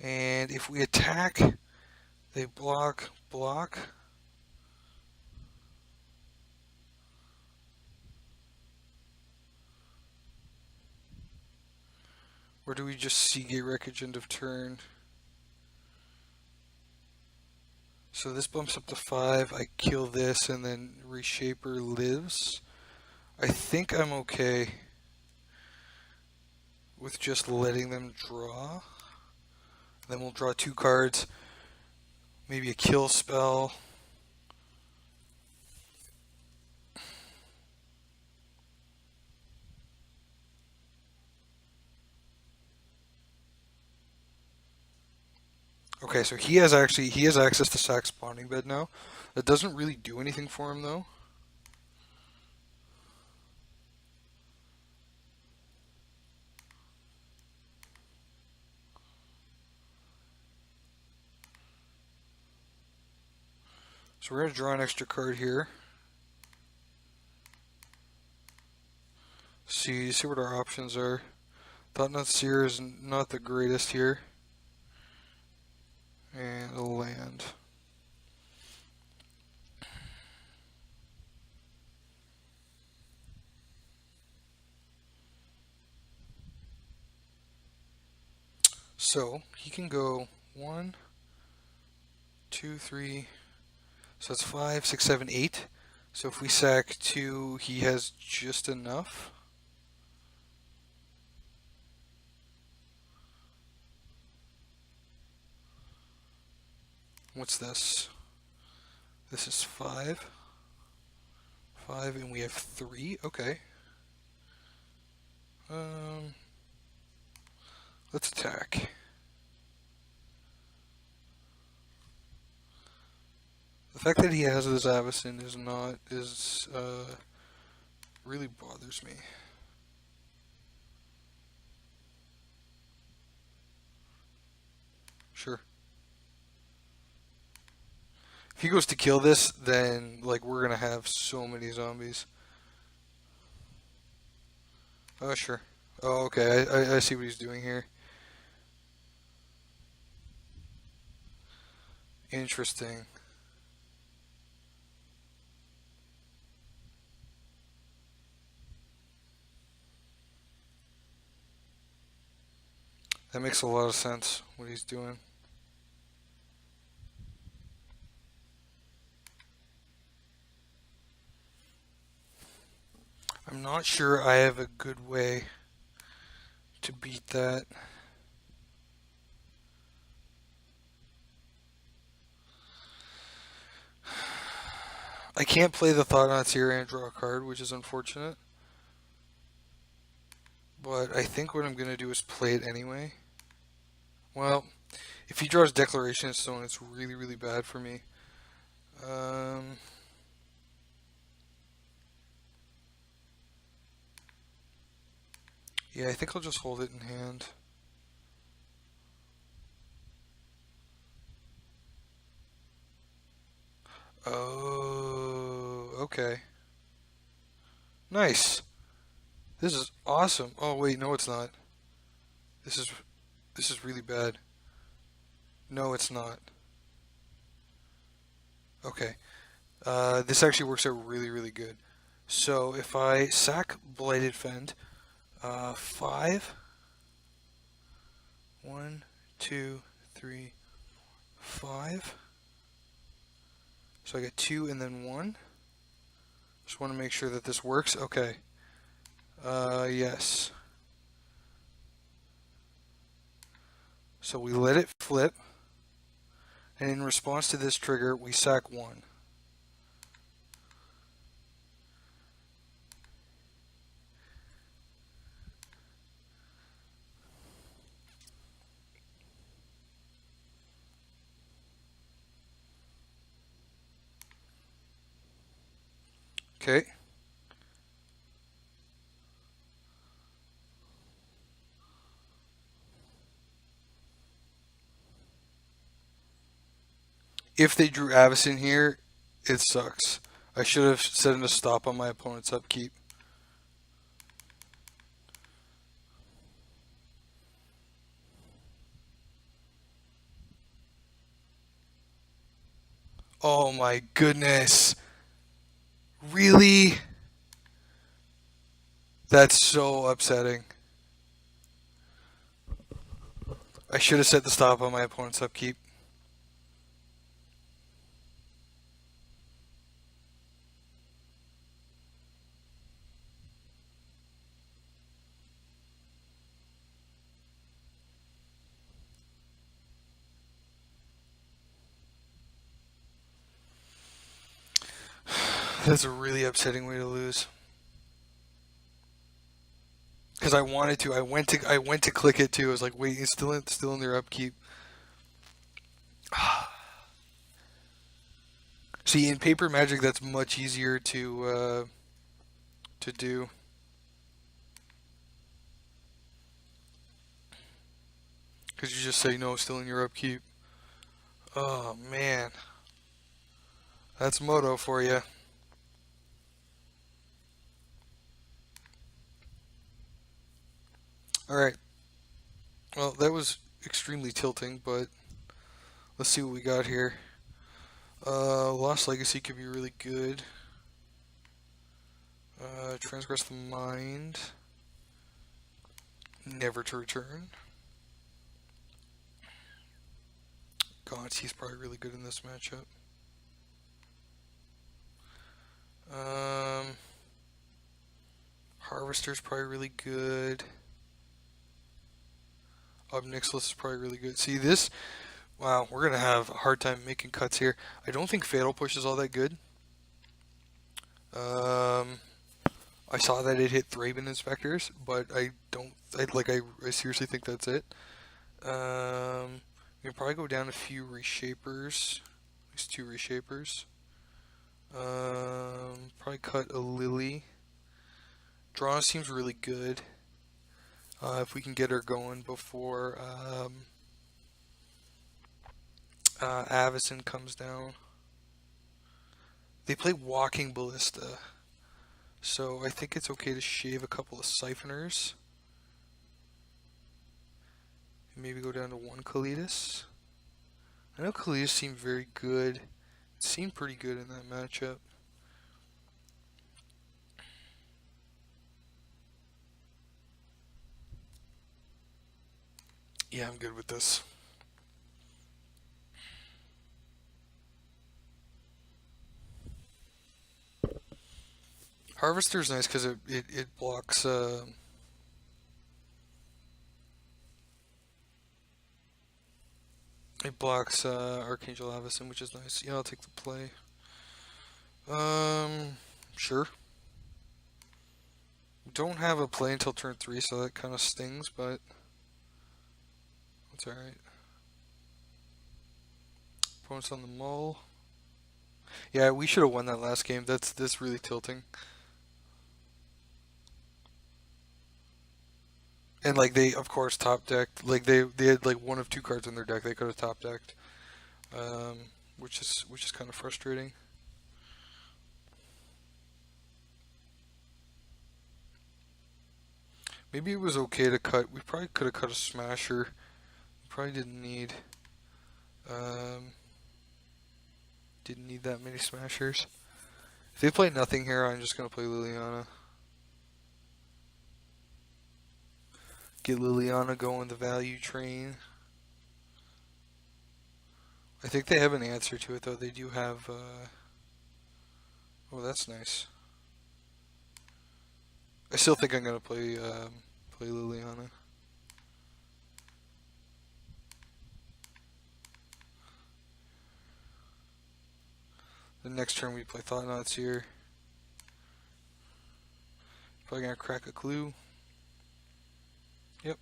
And if we attack, they block. Or do we just Seagate Wreckage end of turn? So this bumps up to 5. I kill this, and then Reshaper lives. I think I'm okay with just letting them draw. Then we'll draw 2 cards. Maybe a kill spell. Okay, so he has access to Sack's Spawning Bed now. That doesn't really do anything for him though. So we're going to draw an extra card here. See what our options are. Thought-Knot Seer is not the greatest here. And a land. So he can go 1, 2, 3. So that's 5, 6, 7, 8. So if we sack 2, he has just enough. What's this? This is 5. 5, and we have 3. Okay. Let's attack. The fact that he has this Avacyn really bothers me. Sure. If he goes to kill this, then like we're gonna have so many zombies. Oh sure. Oh okay, I see what he's doing here. Interesting. That makes a lot of sense, what he's doing. I'm not sure I have a good way to beat that. I can't play the Thought-Knots here and draw a card, which is unfortunate. But I think what I'm going to do is play it anyway. Well, if he draws Declaration of Stone, it's really, really bad for me. Yeah, I think I'll just hold it in hand. Oh, okay. Nice. This is awesome. Oh wait, no it's not. This is this is really bad. No, it's not. Okay. This actually works out really, really good. So if I sack Blighted Fend, 5, 1, 2, 3, 5. So I get 2 and then 1. Just want to make sure that this works. Okay. Yes. So we let it flip, and in response to this trigger, we sack 1. Okay. If they drew Avacyn here, it sucks. I should have set in a stop on my opponent's upkeep. Oh my goodness. Really? That's so upsetting. I should have set the stop on my opponent's upkeep. That's a really upsetting way to lose. Because I wanted to. I went to click it too. I was like, wait, it's still in their upkeep. See, in Paper Magic, that's much easier to do. Because you just say no, still in your upkeep. Oh man, that's Moto for you. All right. Well, that was extremely tilting, but let's see what we got here. Lost Legacy could be really good. Transgress the Mind. Never to Return. God, he's probably really good in this matchup. Harvester's probably really good. Obnixilis is probably really good. See this? Wow, we're gonna have a hard time making cuts here. I don't think Fatal Push is all that good. I saw that it hit Thraben Inspectors, but I don't. I seriously think that's it. We can probably go down a few Reshapers, at least 2 Reshapers. Probably cut a Lily. Draw seems really good. If we can get her going before Avacyn comes down. They play Walking Ballista, so I think it's okay to shave a couple of Siphoners. And maybe go down to 1 Kalitas. I know Kalitas seemed very good. It seemed pretty good in that matchup. Yeah, I'm good with this. Harvester's nice because it blocks Archangel Avacyn, which is nice. Yeah, I'll take the play. Sure. Don't have a play until turn 3, so that kind of stings, but that's alright. Opponent's on the mull. Yeah, we should have won that last game. That's really tilting. And like they of course top decked, like they had like one of two cards in their deck they could have top decked, um, which is kind of frustrating. Maybe it was okay to cut. We probably could have cut a smasher. We probably um, didn't need that many smashers. If they play nothing here, I'm just gonna play Liliana. Get Liliana going the value train. I think they have an answer to it though. They do have. Oh, that's nice. I still think I'm gonna play Liliana. The next turn we play Thought-Knots here. Probably gonna crack a clue. Yep.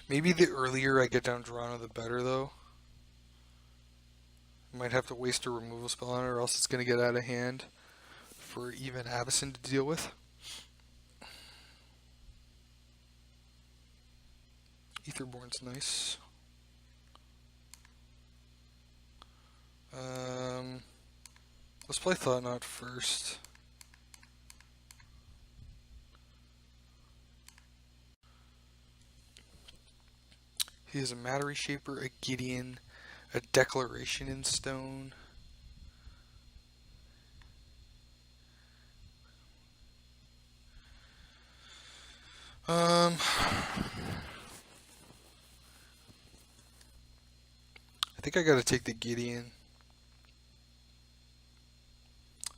Maybe the earlier I get down Drana, the better though. I might have to waste a removal spell on it, or else it's gonna get out of hand for even Avacyn to deal with. Etherborn's nice. Let's play Thought-Knot first. He has a Matter Reshaper, a Gideon, a Declaration in Stone. I think I gotta take the Gideon.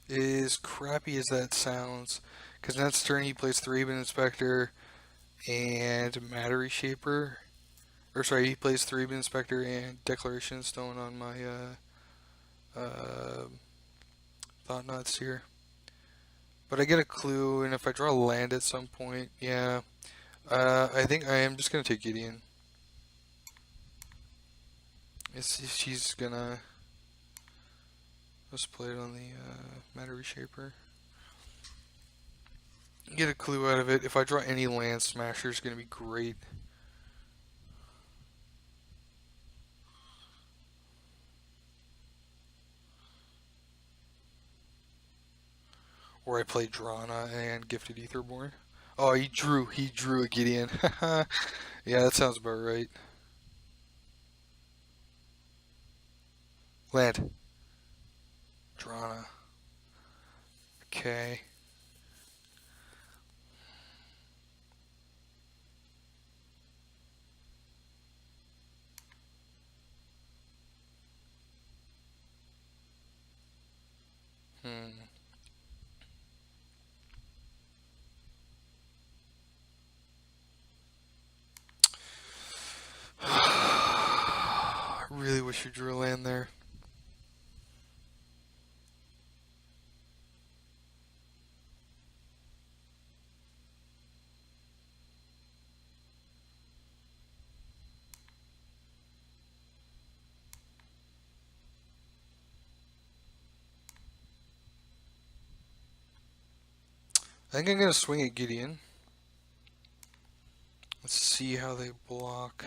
As crappy as that sounds, because next turn he plays Thraben Inspector and Matter Reshaper. Or sorry, he plays Thraben Inspector and Declaration Stone on my Thought-Knots here. But I get a clue, and if I draw a land at some point, yeah. I think I am just gonna take Gideon. She's gonna. Let's play it on the Matter Reshaper. Get a clue out of it. If I draw any land, Smasher's gonna be great. Or I play Drana and Gifted Etherborn. Oh, he drew a Gideon. Yeah, that sounds about right. Land. Drana. Okay. I really wish you drew a land there. I think I'm gonna swing at Gideon. Let's see how they block.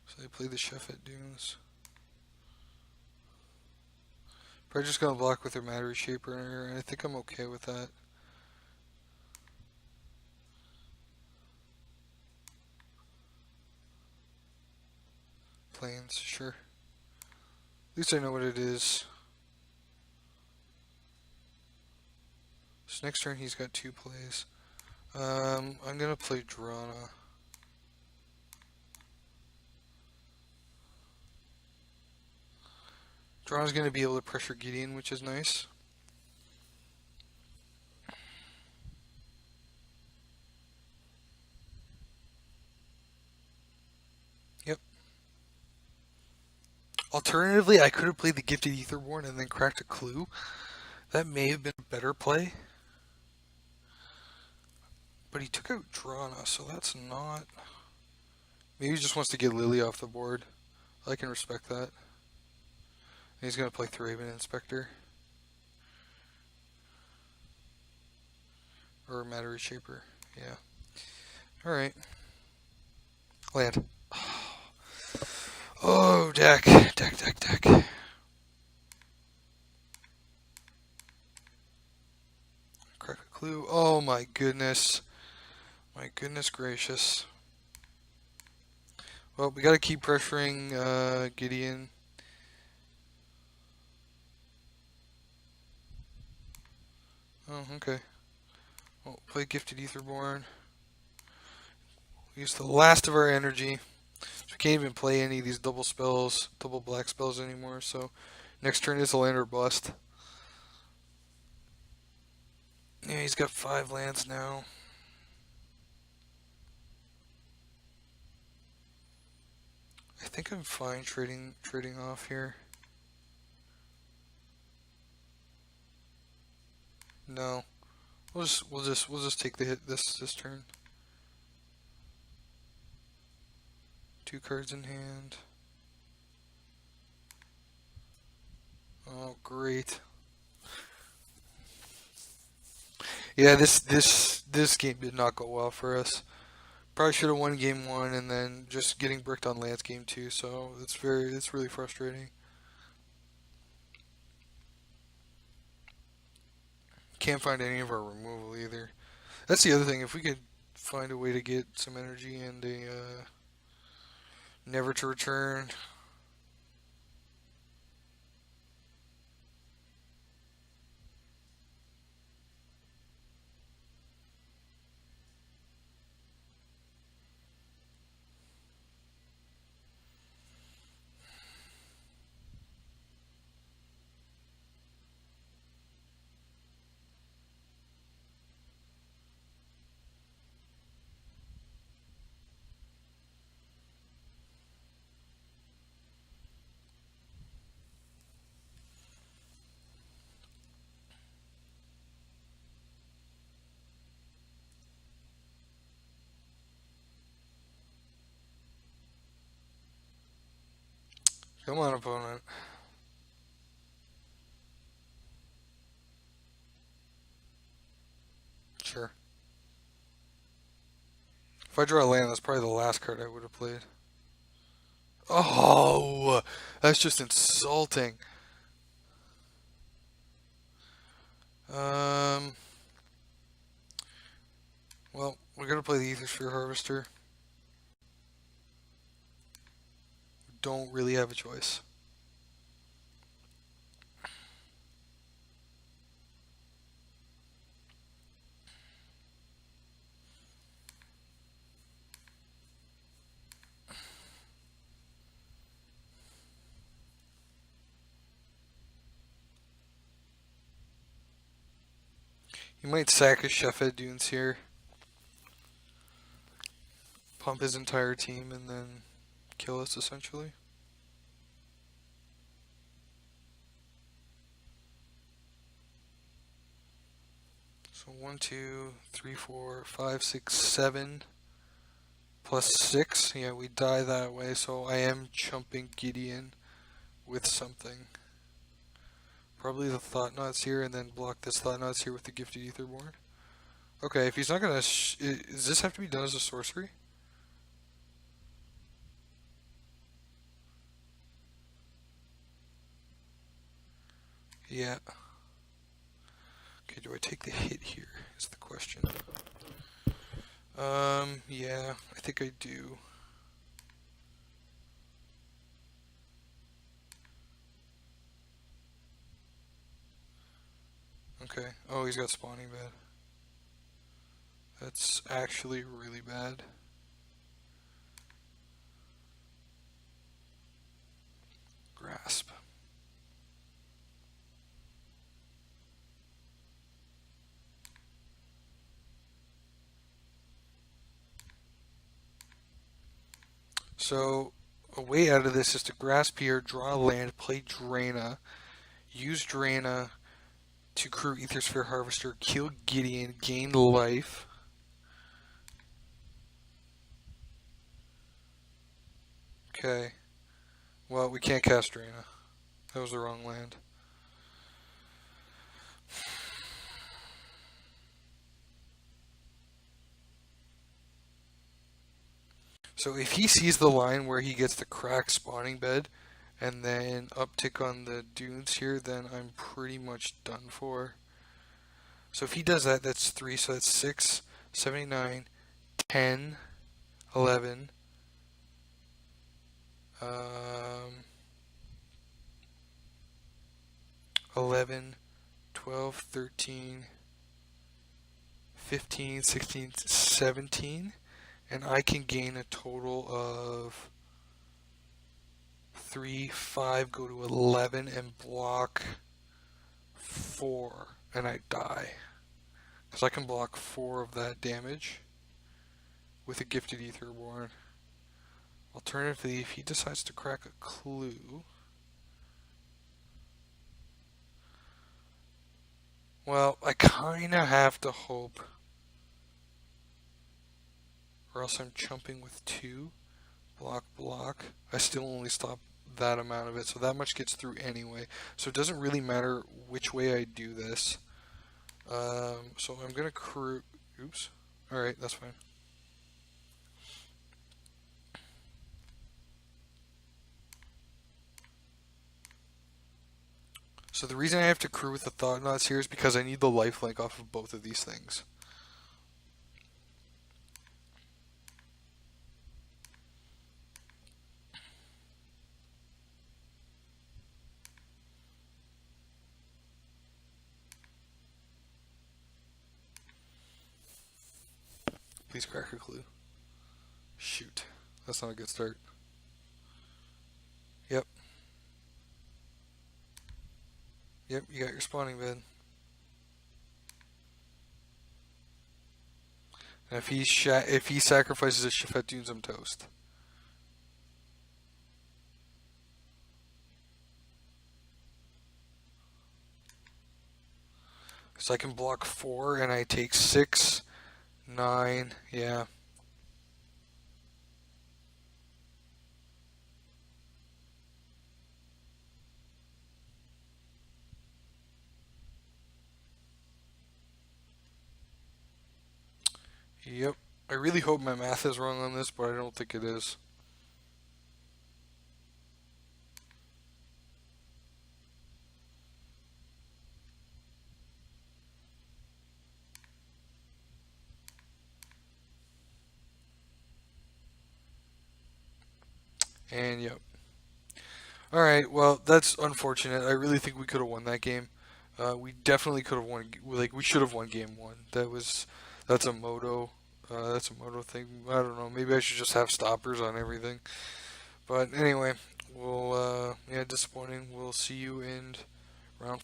So they play the Sheffet Dunes. Probably just gonna block with their Matter Reshaper, and I think I'm okay with that. Plains, sure. At least I know what it is. So next turn he's got 2 plays. I'm gonna play Drana. Drana's gonna be able to pressure Gideon, which is nice. Yep. Alternatively, I could have played the Gifted Etherborn and then cracked a clue. That may have been a better play. But he took out Drana, so that's not Maybe he just wants to get Lily off the board. I can respect that. And he's going to play Thraben Inspector. Or Matter Reshaper. Yeah. Alright. Land. Oh, deck. Deck. Crack a clue. Oh my goodness. My goodness gracious. Well, we gotta keep pressuring Gideon. Oh, okay. Well, play Gifted Aetherborn. Use the last of our energy. So we can't even play any of these double spells, double black spells anymore, so next turn is a land or bust. Yeah, he's got 5 lands now. I think I'm fine trading off here. No. We'll just take the hit this turn. 2 cards in hand. Oh, great. Yeah, this game did not go well for us. Probably should have won game 1 and then just getting bricked on lands game 2. So it's really frustrating. Can't find any of our removal either. That's the other thing. If we could find a way to get some energy and a never to return. Come on, opponent. Sure. If I draw a land, that's probably the last card I would have played. Oh, that's just insulting. Well, we're gonna play the Aethersphere Harvester. Don't really have a choice. He might sack his Chefed Dunes here. Pump his entire team and then kill us essentially. So 1, 2, 3, 4, 5, 6, 7 plus 6. Yeah, we die that way, so I am chumping Gideon with something. Probably the Thought Knots here and then block this Thought Knots here with the Gifted Aetherborn. Okay, if he's not gonna does this have to be done as a sorcery? Yeah. Okay, do I take the hit here is the question. Yeah, I think I do. Okay. Oh, he's got spawning bad. That's actually really bad. Grasp. So, a way out of this is to grasp here, draw land, play Draina, use Draina to crew Aethersphere Harvester, kill Gideon, gain life. Okay. Well, we can't cast Drina. That was the wrong land. So if he sees the line where he gets the crack spawning bed and then uptick on the dunes here, then I'm pretty much done for. So if he does that, that's 3, so that's 6, 79, 10, 11, um, 11, 12, 13, 15, 16, 17, and I can gain a total of 3, 5, go to 11, and block 4, and I die. Because I can block 4 of that damage with a Gifted Etherborn. Alternatively, if he decides to crack a clue, well, I kinda have to hope, or else I'm chumping with 2. Block, block. I still only stop that amount of it, so that much gets through anyway. So it doesn't really matter which way I do this. So I'm gonna crew. Oops. Alright, that's fine. So the reason I have to crew with the Thought Knots here is because I need the lifelink off of both of these things. Please crack a clue. Shoot. That's not a good start. Yep. Yep, you got your spawning bed. And if he sacrifices his Shafet Dunes, I'm toast. So I can block 4 and I take 6, 9, yeah. Yep. I really hope my math is wrong on this, but I don't think it is. And yep. Alright, well, that's unfortunate. I really think we could have won that game. We definitely could have won, like, we should have won game 1. That's a that's a moto thing. I don't know, maybe I should just have stoppers on everything. But anyway, yeah, disappointing. We'll see you in round.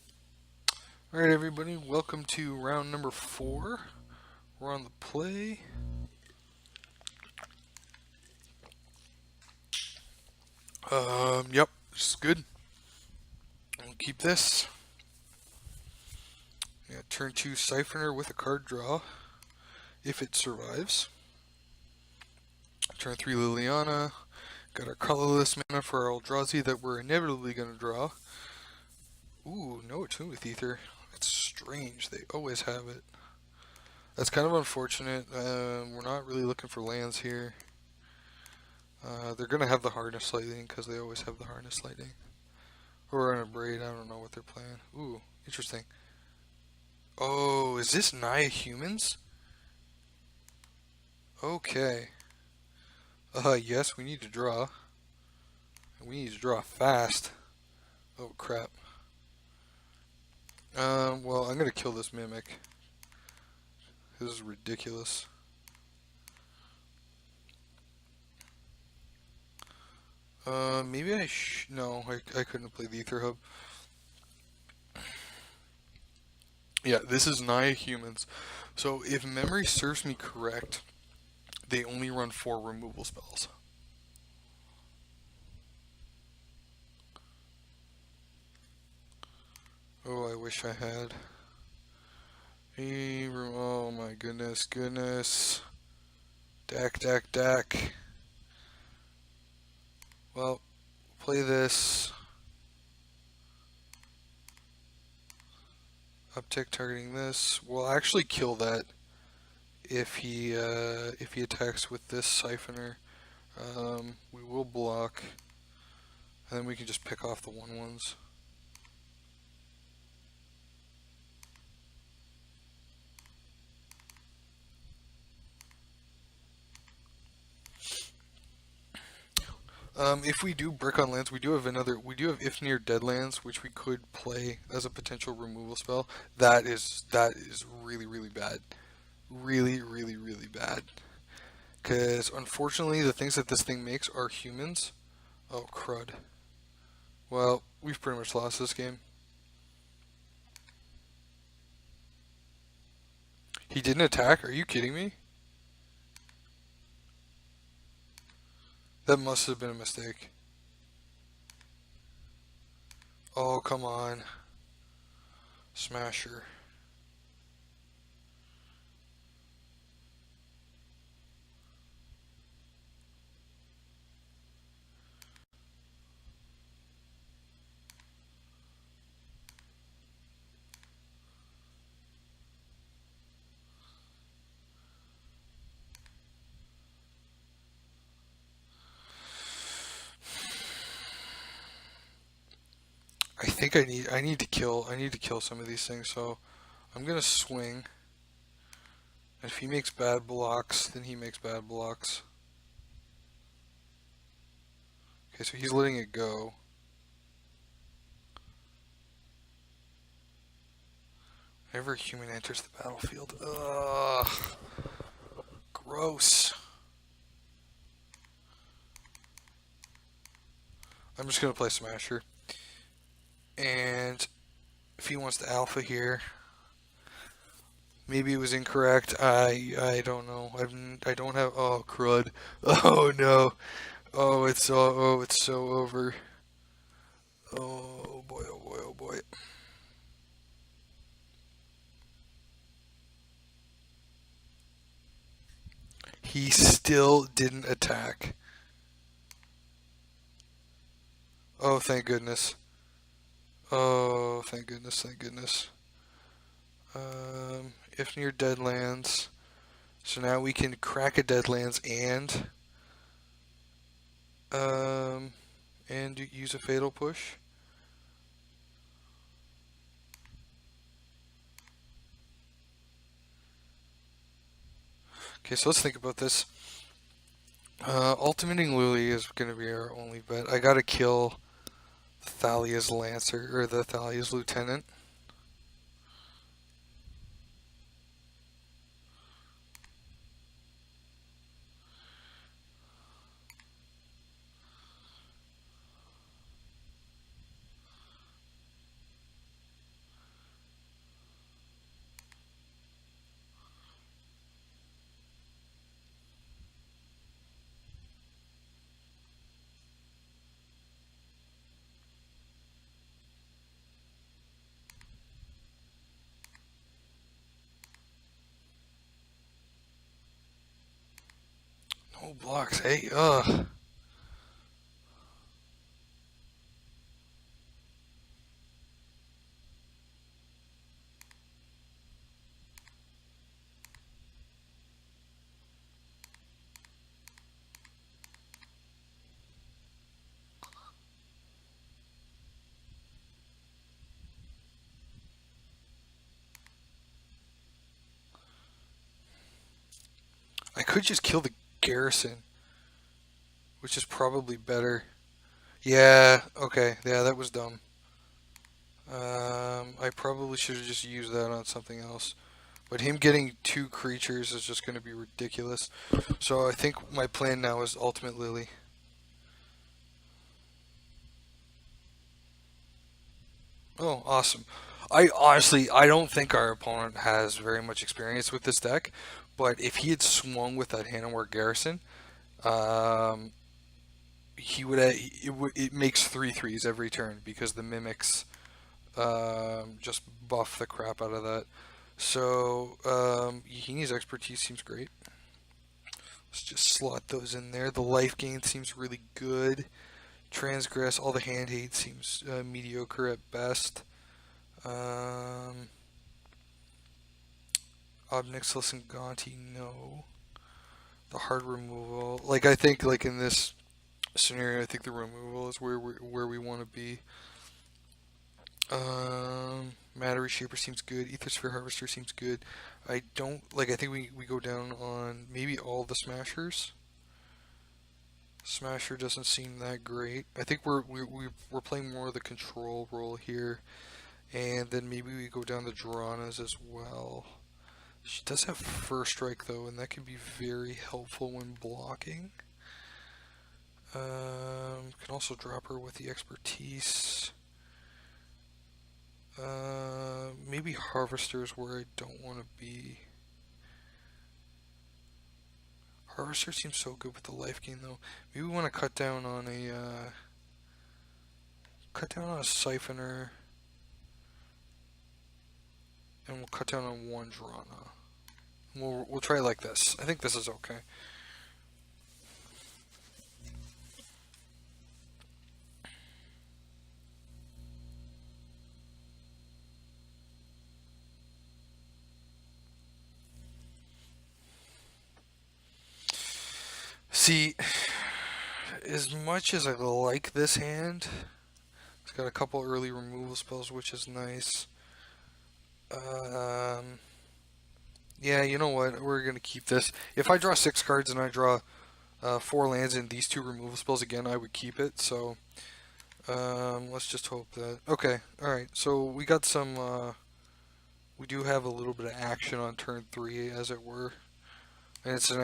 Alright, everybody, welcome to round number 4. We're on the play. Yep, this is good. We'll keep this. Yeah, turn 2 Siphoner with a card draw, if it survives. Turn 3 Liliana. Got our colorless mana for our Eldrazi that we're inevitably going to draw. Ooh, no Attune with Ether. That's strange. They always have it. That's kind of unfortunate. We're not really looking for lands here. They're going to have the Harness Lightning because they always have the Harness Lightning. Or an Abrade. I don't know what they're playing. Ooh, interesting. Oh, is this Naya Humans? Okay. Yes, we need to draw. We need to draw fast. Oh, crap. Well, I'm gonna kill this Mimic. This is ridiculous. Maybe no, I couldn't play the Ether Hub. Yeah, this is Naya Humans. So, if memory serves me correct, they only run 4 removal spells. Oh, I wish I had. Oh my goodness. Dak. Well, play this. Uptick targeting this. We'll actually kill that if he attacks with this siphoner. We will block, and then we can just pick off the 1/1s. If we do brick on lands, we do have if near dead lands, which we could play as a potential removal spell. That is really really bad, really bad. Because unfortunately, the things that this thing makes are humans. Oh crud. Well, we've pretty much lost this game. He didn't attack? Are you kidding me? That must have been a mistake. Oh, come on. Smasher. I think I need to kill some of these things, so I'm gonna swing. If he makes bad blocks, then he makes bad blocks. Okay, so he's letting it go. Whenever a human enters the battlefield. Ugh. Gross. I'm just gonna play Smasher. And if he wants to alpha here, maybe it was incorrect. I don't know. I don't have. Oh crud. Oh no. Oh it's so over. Oh boy. Oh boy. Oh boy. He still didn't attack. Oh thank goodness. Oh thank goodness. Thank goodness. If near Deadlands. So now we can crack a Deadlands and use a Fatal Push. Okay, so let's think about this. Ultimating Lily is going to be our only bet. I gotta kill Thalia's Lancer, or the Thalia's Lieutenant. No blocks, hey, ugh. I could just kill the garrison, which is probably better. Yeah, okay, yeah, that was dumb. I probably should have just used that on something else. But him getting 2 creatures is just going to be ridiculous. So I think my plan now is Ultimate Lily. Oh, awesome. I don't think our opponent has very much experience with this deck, but if he had swung with that Hanowar Garrison, um, he would it makes 3/3s every turn because the mimics just buff the crap out of that. So Yahini's expertise seems great. Let's just slot those in there. The life gain seems really good. Transgress, all the hand hate seems mediocre at best. Obnixilus and Gonti, no. The hard removal, like I think, like in this scenario, I think the removal is where we want to be. Matter Reshaper seems good. Ethersphere Harvester seems good. I don't like. I think we go down on maybe all the Smashers. Smasher doesn't seem that great. I think we're playing more of the control role here, and then maybe we go down the Drana's as well. She does have First Strike though, and that can be very helpful when blocking. Can also drop her with the Expertise. Maybe Harvester is where I don't want to be. Harvester seems so good with the life gain though. Maybe we want to cut down on a Siphoner, and we'll cut down on one Drana. We'll try it like this. I think this is okay. See, as much as I like this hand, it's got a couple early removal spells, which is nice. Yeah, you know what? We're going to keep this. If I draw 6 cards and I draw 4 lands and these 2 removal spells again, I would keep it. So, let's just hope that... Okay, alright. So, we got some... we do have a little bit of action on turn 3, as it were. And it's an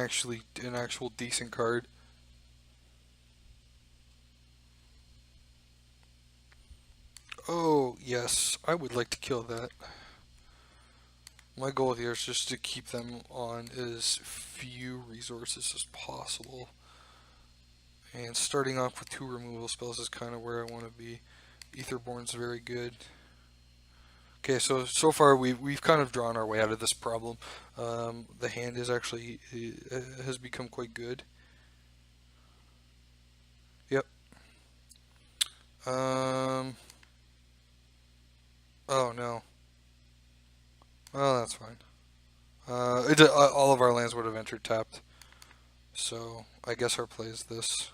actual decent card. Oh, yes. I would like to kill that. My goal here is just to keep them on as few resources as possible. And starting off with 2 removal spells is kind of where I want to be. Aetherborn's very good. Okay, so far we've kind of drawn our way out of this problem. The hand is actually has become quite good. Yep. Oh no. Oh, that's fine. All of our lands would have entered tapped. So I guess our play is this.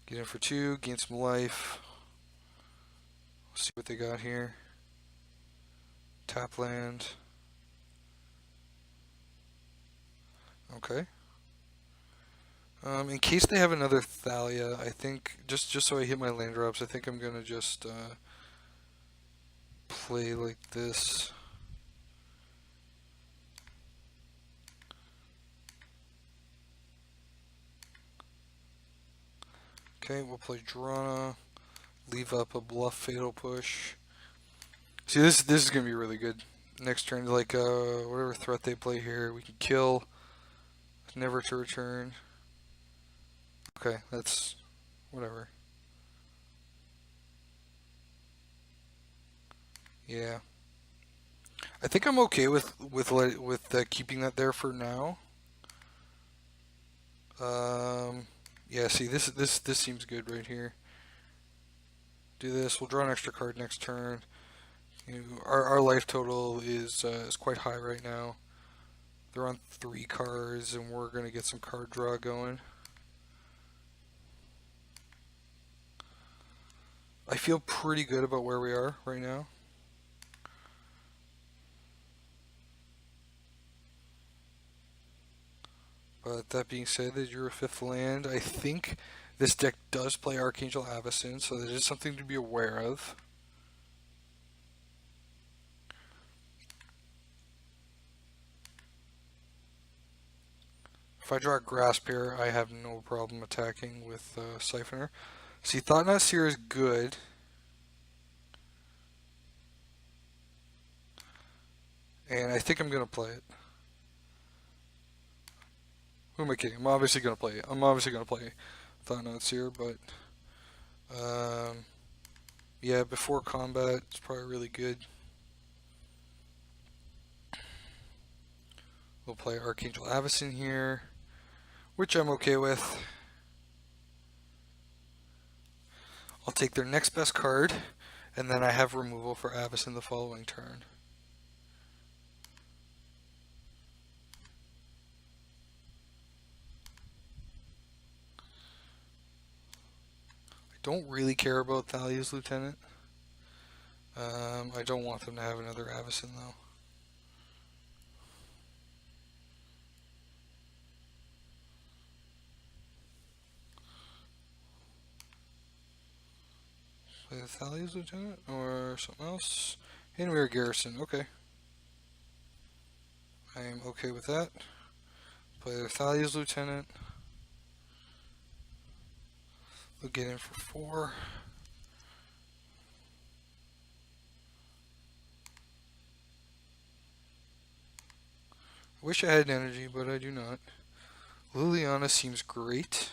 Get in for 2, gain some life. See what they got here. Tap land. Okay. In case they have another Thalia, I think just so I hit my land drops, I think I'm gonna just play like this. Okay, we'll play Drana. Leave up a Bluff Fatal Push. See, this is gonna be really good. Next turn, like whatever threat they play here, we can kill. Never to return. Okay, that's whatever. Yeah, I think I'm okay with keeping that there for now. Yeah. See, this seems good right here. Do this. We'll draw an extra card next turn. Our life total is quite high right now. They're on 3 cards, and we're gonna get some card draw going. I feel pretty good about where we are right now. But that being said, that you're a 5th land, I think this deck does play Archangel Avacyn, so that is something to be aware of. If I draw a Grasp here, I have no problem attacking with Siphoner. See, Thought-Knot Seer is good. And I think I'm going to play it. Who am I kidding? I'm obviously going to play it. I'm obviously going to play Thought-Knot Seer, but... yeah, before combat, it's probably really good. We'll play Archangel Avacyn here, which I'm okay with. I'll take their next best card, and then I have removal for Avacyn the following turn. I don't really care about Thalia's Lieutenant. I don't want them to have another Avacyn though. Play the Thalia's Lieutenant or something else. Handwear Garrison, okay. I am okay with that. Play the Thalia's Lieutenant. We'll get in for 4. I wish I had energy, but I do not. Liliana seems great.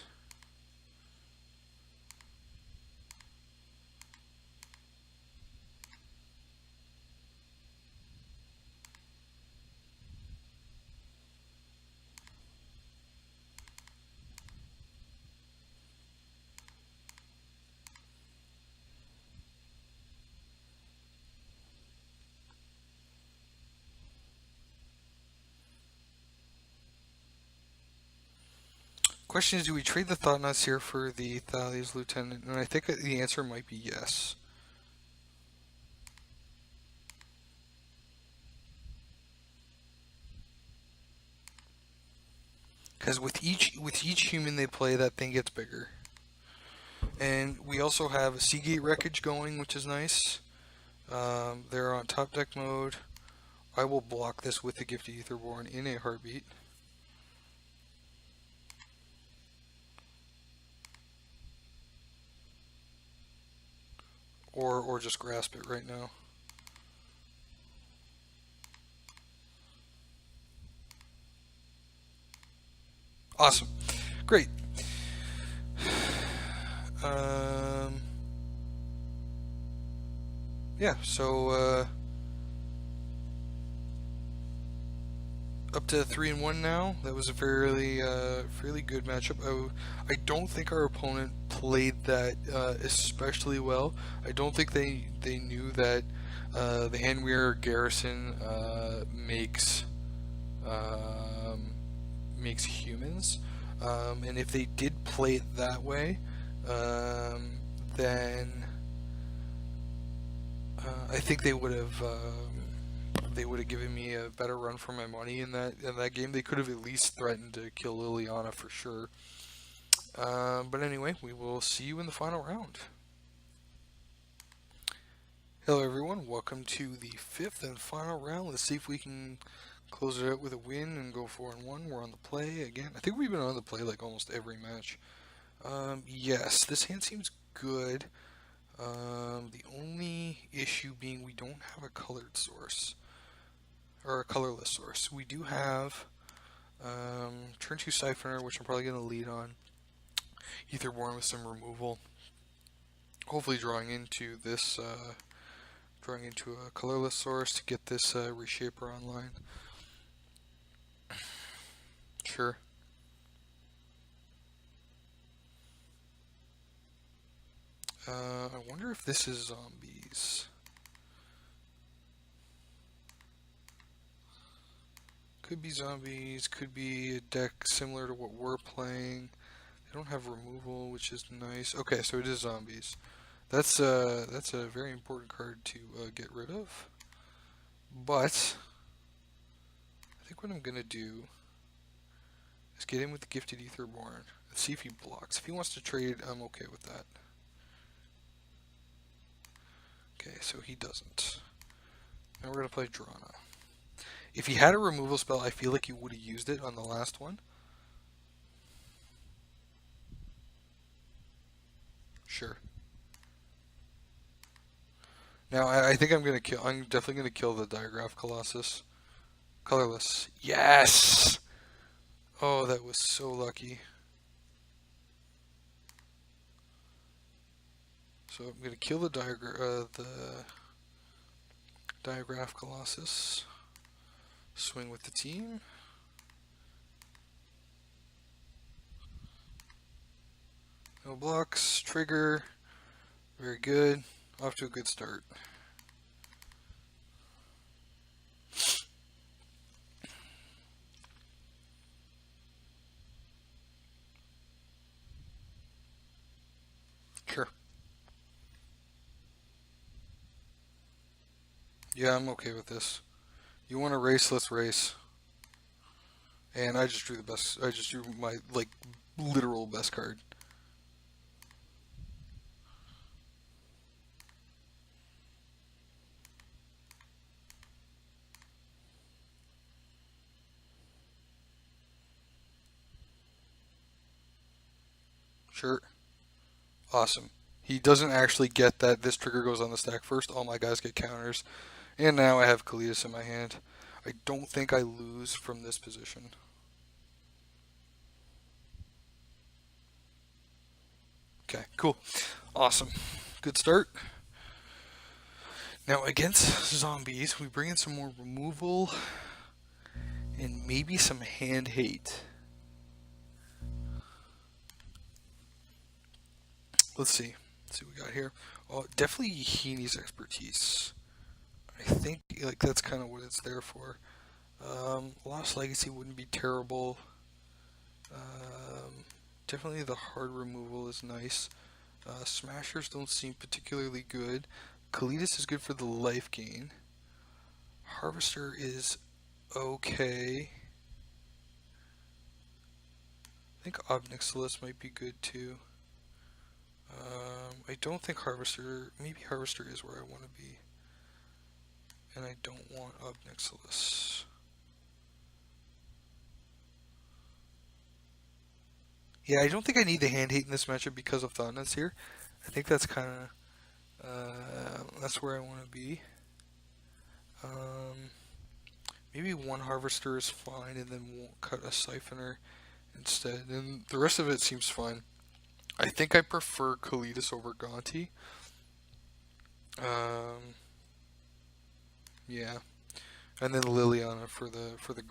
Question is, do we trade the Thought-Knots here for the Thalia's Lieutenant? And I think the answer might be yes. Because with each human they play, that thing gets bigger. And we also have a Seagate Wreckage going, which is nice. They're on top deck mode. I will block this with the Gifted Aetherborn in a heartbeat. Or just grasp it right now. Awesome. Great. Yeah, so up to 3-1 now. That was a fairly good matchup. I don't think our opponent played that especially well. I don't think they knew that the Handwear Garrison makes humans, and if they did play it that way, then I think they would have given me a better run for my money in that game. They could have at least threatened to kill Liliana for sure. But anyway, we will see you in the final round. Hello everyone, welcome to the 5th and final round. Let's see if we can close it out with a win and go 4-1. We're on the play again. I think we've been on the play like almost every match. Yes, this hand seems good. The only issue being we don't have a colored source. Or a colorless source. We do have turn 2 Siphoner, which I'm probably going to lead on. Aetherborn with some removal. Hopefully drawing into this, drawing into a colorless source to get this Reshaper online. Sure. I wonder if this is zombies. Could be zombies, could be a deck similar to what we're playing. They don't have removal, which is nice. Okay, so it is zombies. That's a very important card to get rid of. But I think what I'm gonna do is get in with the Gifted Aetherborn. Let's see if he blocks. If he wants to trade, I'm okay with that. Okay, so he doesn't. Now we're gonna play Drana. If he had a removal spell, I feel like he would have used it on the last one. Sure. Now I think I'm definitely gonna kill the Digraph Colossus. Colorless. Yes! Oh, that was so lucky. So I'm gonna kill the Digraph Colossus. Swing with the team. No blocks. Trigger. Very good. Off to a good start. Sure. Yeah, I'm okay with this. You want to race? Let's race. And I just drew the best. I just drew my, like, literal best card. Sure. Awesome. He doesn't actually get that this trigger goes on the stack first. All my guys get counters. And now I have Collectables in my hand. I don't think I lose from this position. Okay, cool. Awesome. Good start. Now against zombies, we bring in some more removal and maybe some hand hate. Let's see. Let's see what we got here. Oh, definitely Heaney's expertise. I think like that's kind of what it's there for. Lost Legacy wouldn't be terrible. Definitely the hard removal is nice. Smashers don't seem particularly good. Collectables is good for the life gain. Harvester is okay. I think Obnixilis might be good too. I don't think Harvester, maybe Harvester is where I want to be. And I don't want Obnixilis. Yeah, I don't think I need the hand hate in this matchup because of Thonus here. I think that's kind of, that's where I want to be. Maybe one Harvester is fine and then we'll cut a Siphoner instead. And the rest of it seems fine. I think I prefer Collectables over Gonti. Yeah, and then Liliana for the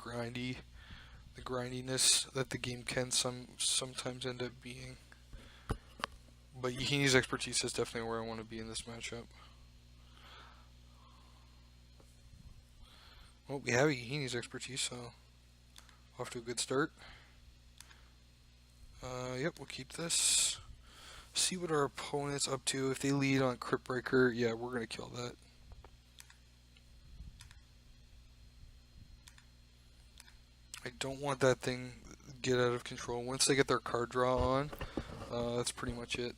grindiness that the game can sometimes end up being. But Yahini's expertise is definitely where I want to be in this matchup. Well, we have Yahini's expertise, so off to a good start. Yep, we'll keep this. See what our opponent's up to. If they lead on Crypt Breaker, yeah, we're gonna kill that. I don't want that thing get out of control. Once they get their card draw on, that's pretty much it.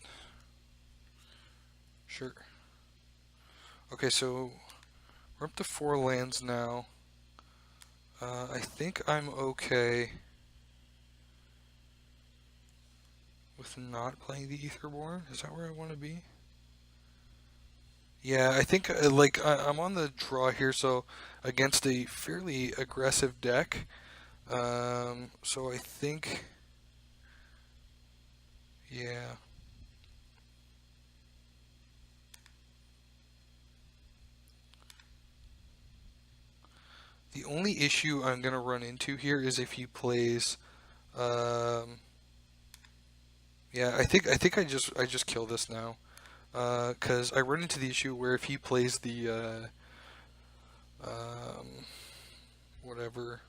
Sure. Okay, so we're up to 4 lands now. I think I'm okay with not playing the Aetherborn. Is that where I want to be? Yeah, I think like I'm on the draw here, so against a fairly aggressive deck. So I think, yeah. The only issue I'm gonna run into here is if he plays, yeah, I think I just kill this now, because I run into the issue where if he plays the whatever,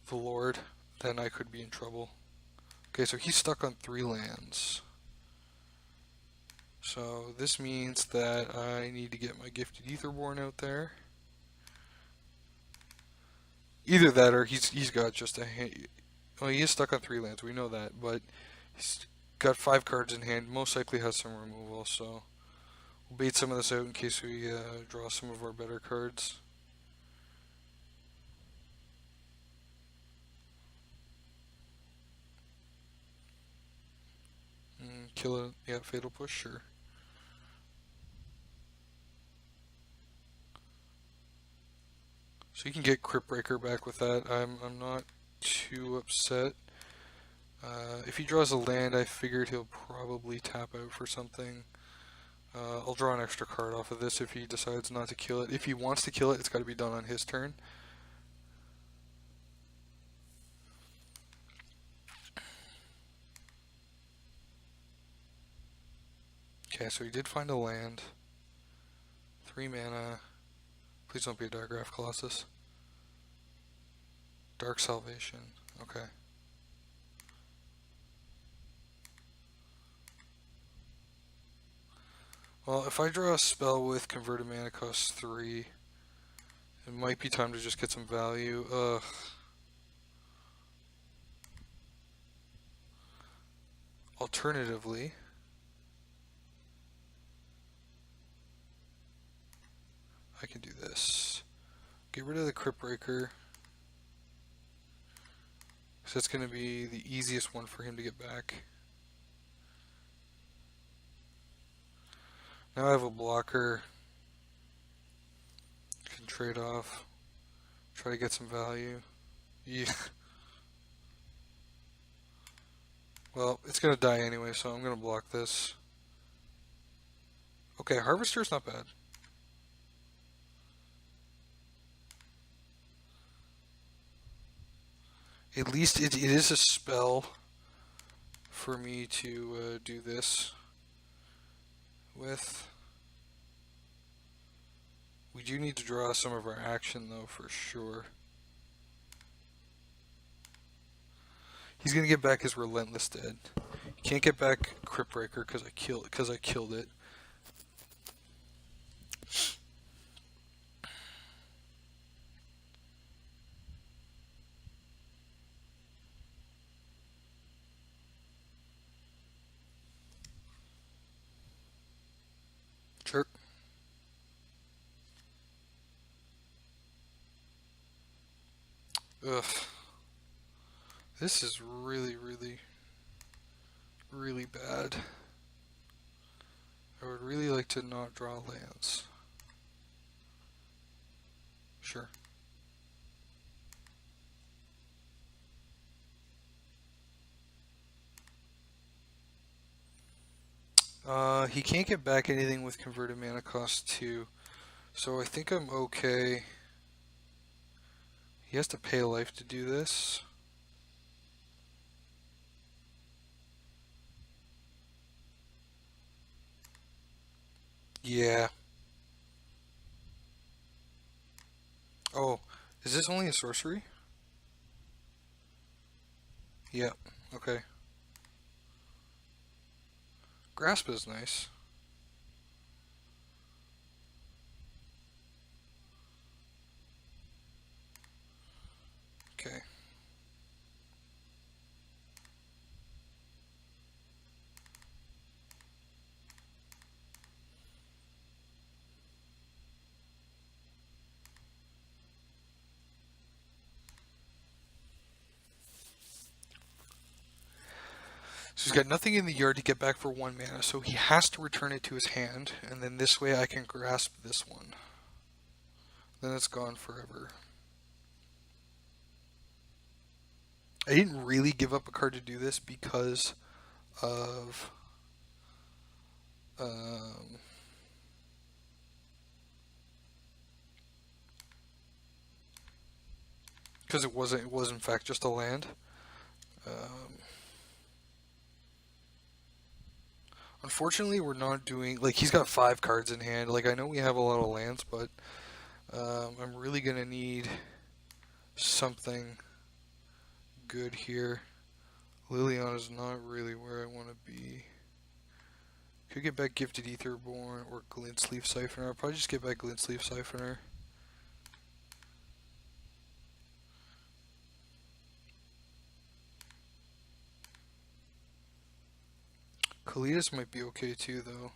the Lord, then I could be in trouble. Okay, so he's stuck on 3 lands. So this means that I need to get my Gifted Aetherborn out there. Either that or he's got just a hand. Well, he is stuck on 3 lands, we know that, but he's got 5 cards in hand, most likely has some removal, so we'll bait some of this out in case we draw some of our better cards. Kill it, yeah, Fatal Push, sure. So you can get Crypt Breaker back with that. I'm not too upset. If he draws a land, I figured he'll probably tap out for something. I'll draw an extra card off of this if he decides not to kill it. If he wants to kill it, it's got to be done on his turn. Okay, so he did find a land. 3 mana. Please don't be a Digraph Colossus. Dark Salvation. Okay. Well, if I draw a spell with converted mana cost 3, it might be time to just get some value. Ugh. Alternatively, I can do this. Get rid of the Crypt Breaker, because that's going to be the easiest one for him to get back. Now I have a blocker. Can trade off. Try to get some value. Yeah. Well, it's going to die anyway, so I'm going to block this. Okay, Harvester's not bad. At least it is a spell for me to do this with. We do need to draw some of our action, though, for sure. He's gonna get back his Relentless Dead. He can't get back Crypt Breaker because I killed it. Sure. Ugh. This is really, really, really bad. I would really like to not draw lands. Sure. He can't get back anything with converted mana cost 2, so I think I'm okay. He has to pay life to do this. Yeah. Oh, is this only a sorcery? Yep, okay. Grasp is nice. Okay. So he's got nothing in the yard to get back for 1 mana, so he has to return it to his hand, and then this way I can grasp this one. Then it's gone forever. I didn't really give up a card to do this because of because it was in fact just a land. Unfortunately, we're not doing, like, he's got 5 cards in hand. Like, I know we have a lot of lands, but I'm really gonna need something good here. Liliana's not really where I want to be. Could get back Gifted Aetherborn or Glint Sleeve Siphoner. I'll probably just get back Glint Sleeve Siphoner. Kalidas might be okay too, though.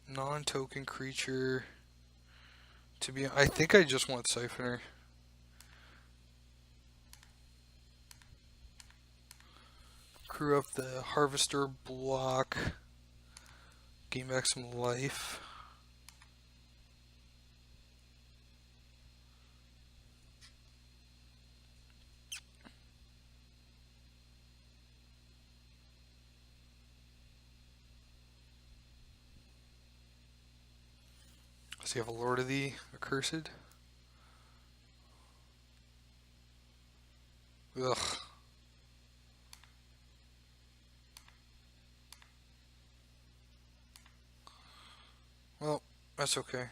Non-token creature. I think I just want Siphoner. Crew up the Harvester block. Gain back some life. Does he have a Lord of the Accursed? Ugh. That's okay.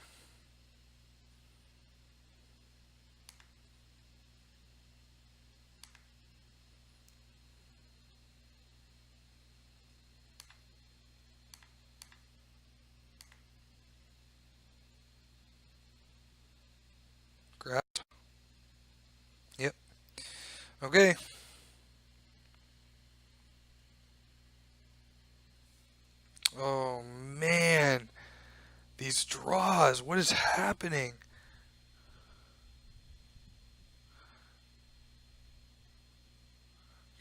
Grass. Yep. Okay. Oh man, these draws. What is happening?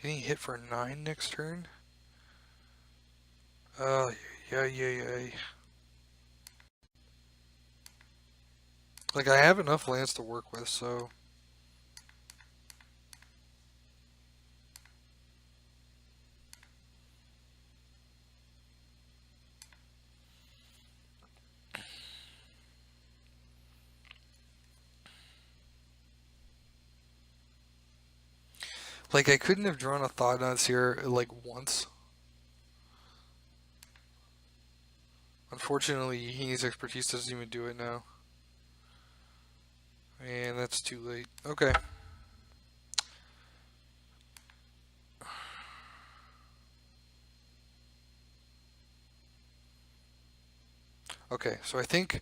Getting hit for 9 next turn? Oh, yeah. Like, I have enough lands to work with, so... Like, I couldn't have drawn a Thought Nuts here, like, once. Unfortunately, Heaney's expertise doesn't even do it now. And that's too late. Okay. Okay, so I think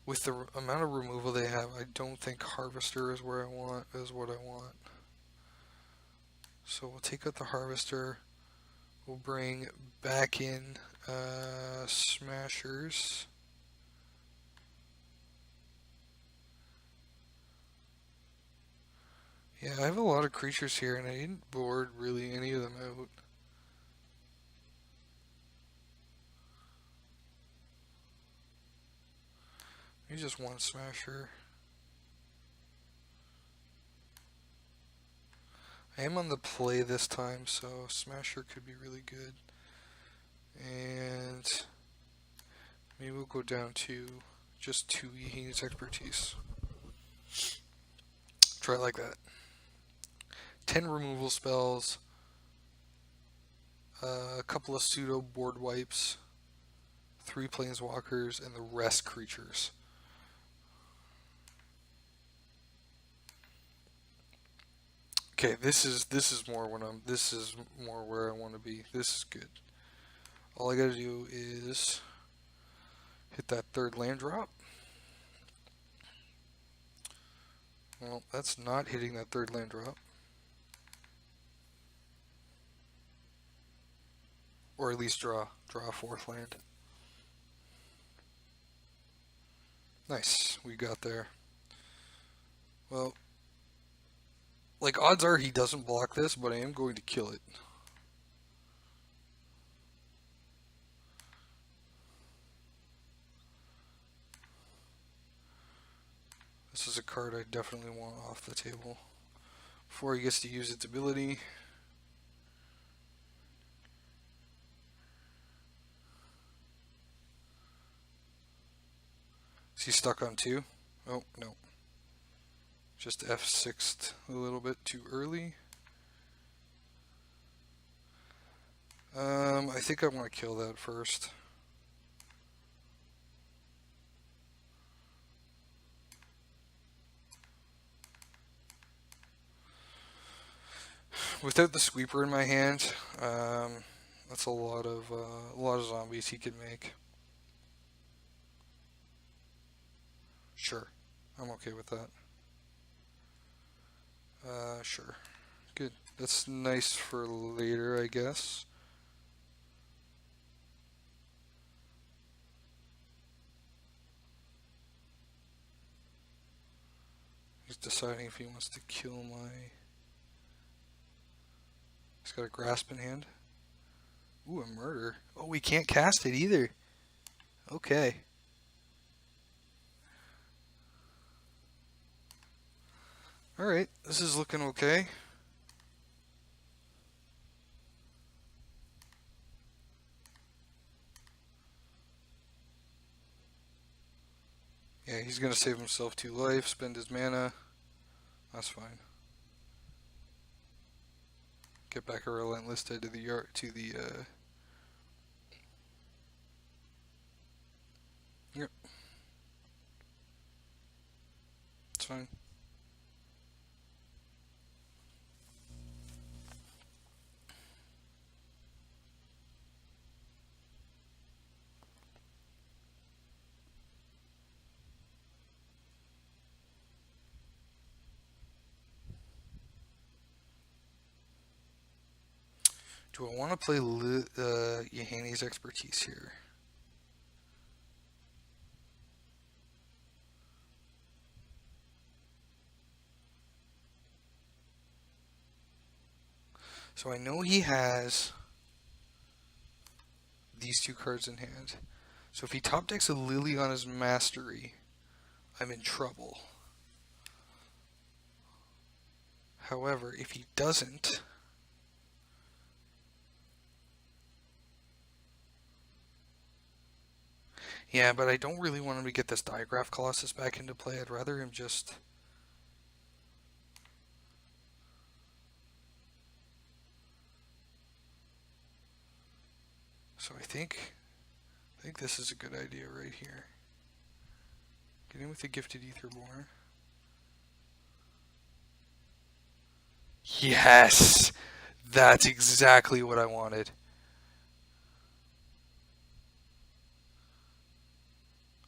with the amount of removal they have, I don't think Harvester is what I want. So we'll take out the Harvester. We'll bring back in Smashers. Yeah, I have a lot of creatures here, and I didn't board really any of them out. Maybe just one Smasher. I am on the play this time, so Smasher could be really good. And maybe we'll go down to just 2 Heaney's expertise. Try it like that. 10 removal spells, a couple of pseudo board wipes, 3 planeswalkers, and the rest creatures. Okay, this is more where I want to be. This is good. All I gotta do is hit that 3rd land drop. Well, that's not hitting that 3rd land drop. Or at least draw a 4th land. Nice, we got there. Well, like, odds are he doesn't block this, but I am going to kill it. This is a card I definitely want off the table before he gets to use its ability. Is he stuck on 2? Oh, no. Just F6'd a little bit too early. I think I want to kill that first. Without the sweeper in my hand, that's a lot of zombies he could make. Sure, I'm okay with that. Sure. Good. That's nice for later, I guess. He's deciding if he wants to kill my... He's got a grasp in hand. Ooh, a murder. Oh, we can't cast it either. Okay. Alright, this is looking okay. Yeah, he's gonna save himself 2 life, spend his mana. That's fine. Get back a Relentless to the yard Yep. fine. Do I want to play Yohanni's Expertise here? So I know he has these two cards in hand. So if he top decks a Liliana's Mastery, I'm in trouble. However, if he doesn't, yeah, but I don't really want him to get this Digraph Colossus back into play. I'd rather him just... So I think this is a good idea right here. Get in with the Gifted Aetherborn. Yes! That's exactly what I wanted.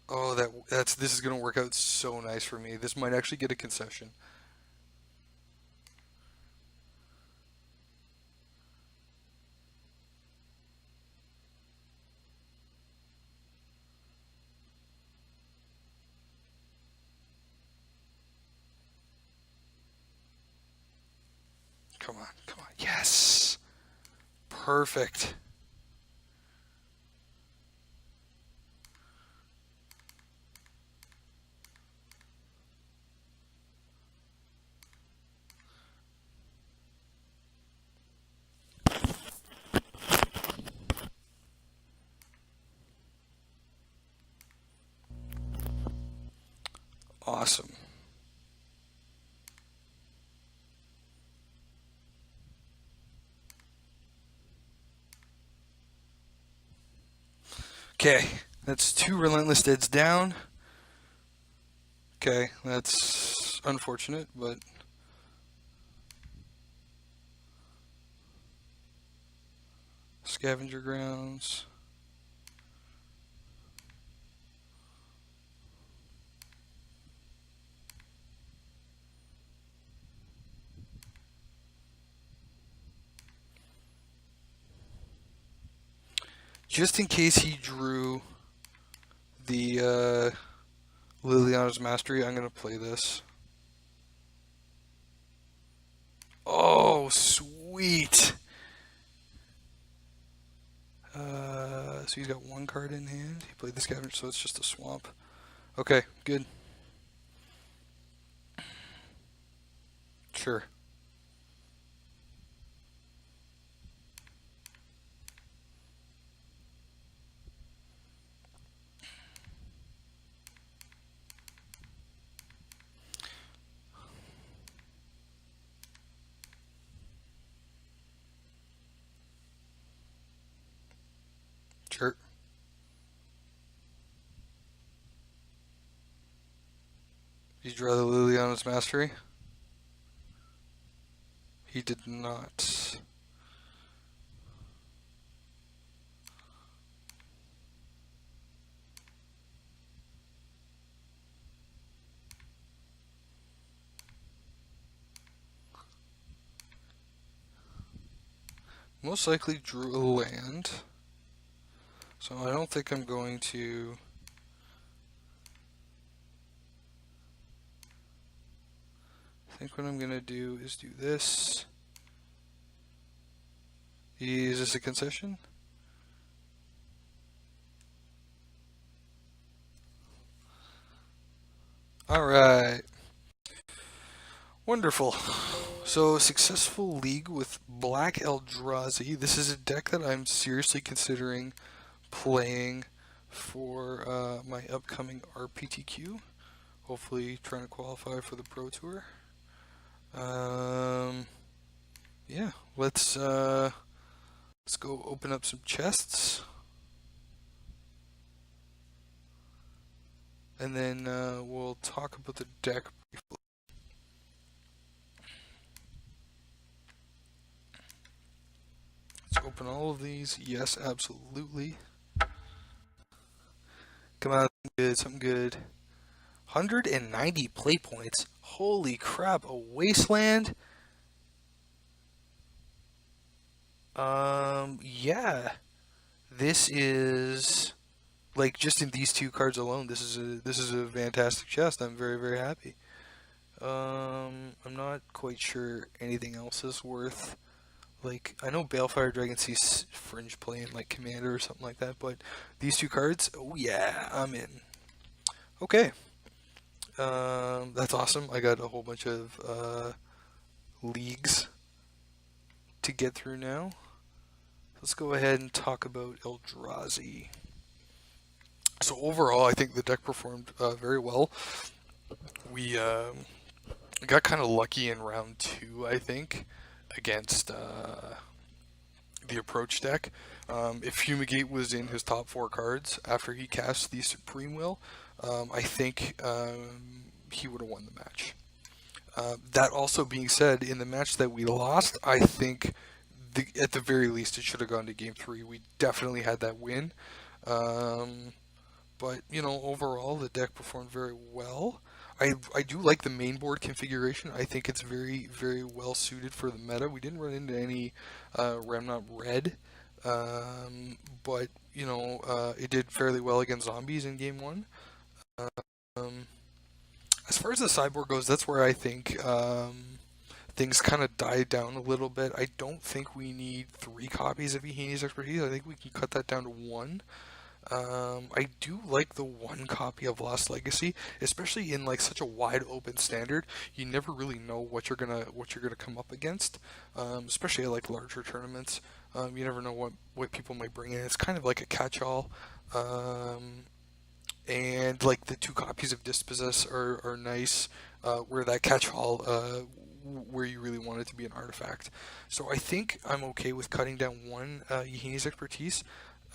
Oh, this is going to work out so nice for me. This might actually get a concession. Come on, come on. Yes! Perfect. Awesome. Okay, that's 2 Relentless Deads down. Okay, that's unfortunate, but... Scavenger Grounds. Just in case he drew the Liliana's Mastery, I'm going to play this. Oh, sweet! So he's got 1 card in hand. He played the Scavenger, so it's just a swamp. Okay, good. Sure. Sure. Did you draw the Liliana's Mastery? He did not. Most likely drew a land. So I don't think I'm going to... I think what I'm going to do is do this. Is this a concession? Alright. Wonderful. So, successful league with Black Eldrazi. This is a deck that I'm seriously considering playing for my upcoming RPTQ. Hopefully trying to qualify for the Pro Tour. Yeah, let's go open up some chests. And then we'll talk about the deck briefly. open all of these. Yes, absolutely. Come on, something good. 190 play points. Holy crap, a wasteland. Yeah. This is like just in these two cards alone, this is a fantastic chest. I'm very, very happy. I'm not quite sure anything else is worth, like, I know Balefire Dragon sees Fringe playing like Commander or something like that, but these two cards, oh yeah, I'm in. Okay. That's awesome. I got a whole bunch of leagues to get through now. Let's go ahead and talk about Eldrazi. So overall, I think the deck performed very well. We got kind of lucky in round 2, I think, against the approach deck. If Fumigate was in his top 4 cards after he cast the Supreme Will, I think he would have won the match. That also being said, in the match that we lost, I think at the very least it should have gone to game 3. We definitely had that win. But, you know, overall the deck performed very well. I do like the main board configuration. I think it's very, very well suited for the meta. We didn't run into any Remnant Red, but, you know, it did fairly well against zombies in game 1. As far as the sideboard goes, that's where I think things kind of died down a little bit. I don't think we need 3 copies of Eheni's Expertise. I think we can cut that down to 1. I do like the 1 copy of Lost Legacy, especially in like such a wide open standard. You never really know what you're gonna come up against, especially at like larger tournaments. You never know what people might bring in. It's kind of like a catch-all. And like the 2 copies of Dispossess are nice, where that catch-all, where you really want it to be an artifact. So I think I'm okay with cutting down 1 Eheni's Expertise,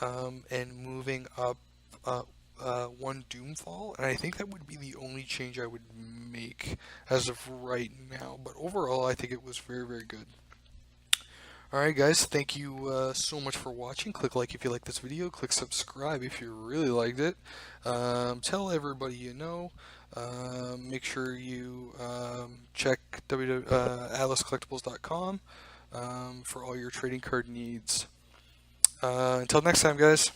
and moving up 1 Doomfall, and I think that would be the only change I would make as of right now. But overall, I think it was very, very good. Alright guys, thank you so much for watching. Click like if you like this video, click subscribe if you really liked it. Tell everybody you know. Make sure you check atlascollectables.com for all your trading card needs. Until next time, guys.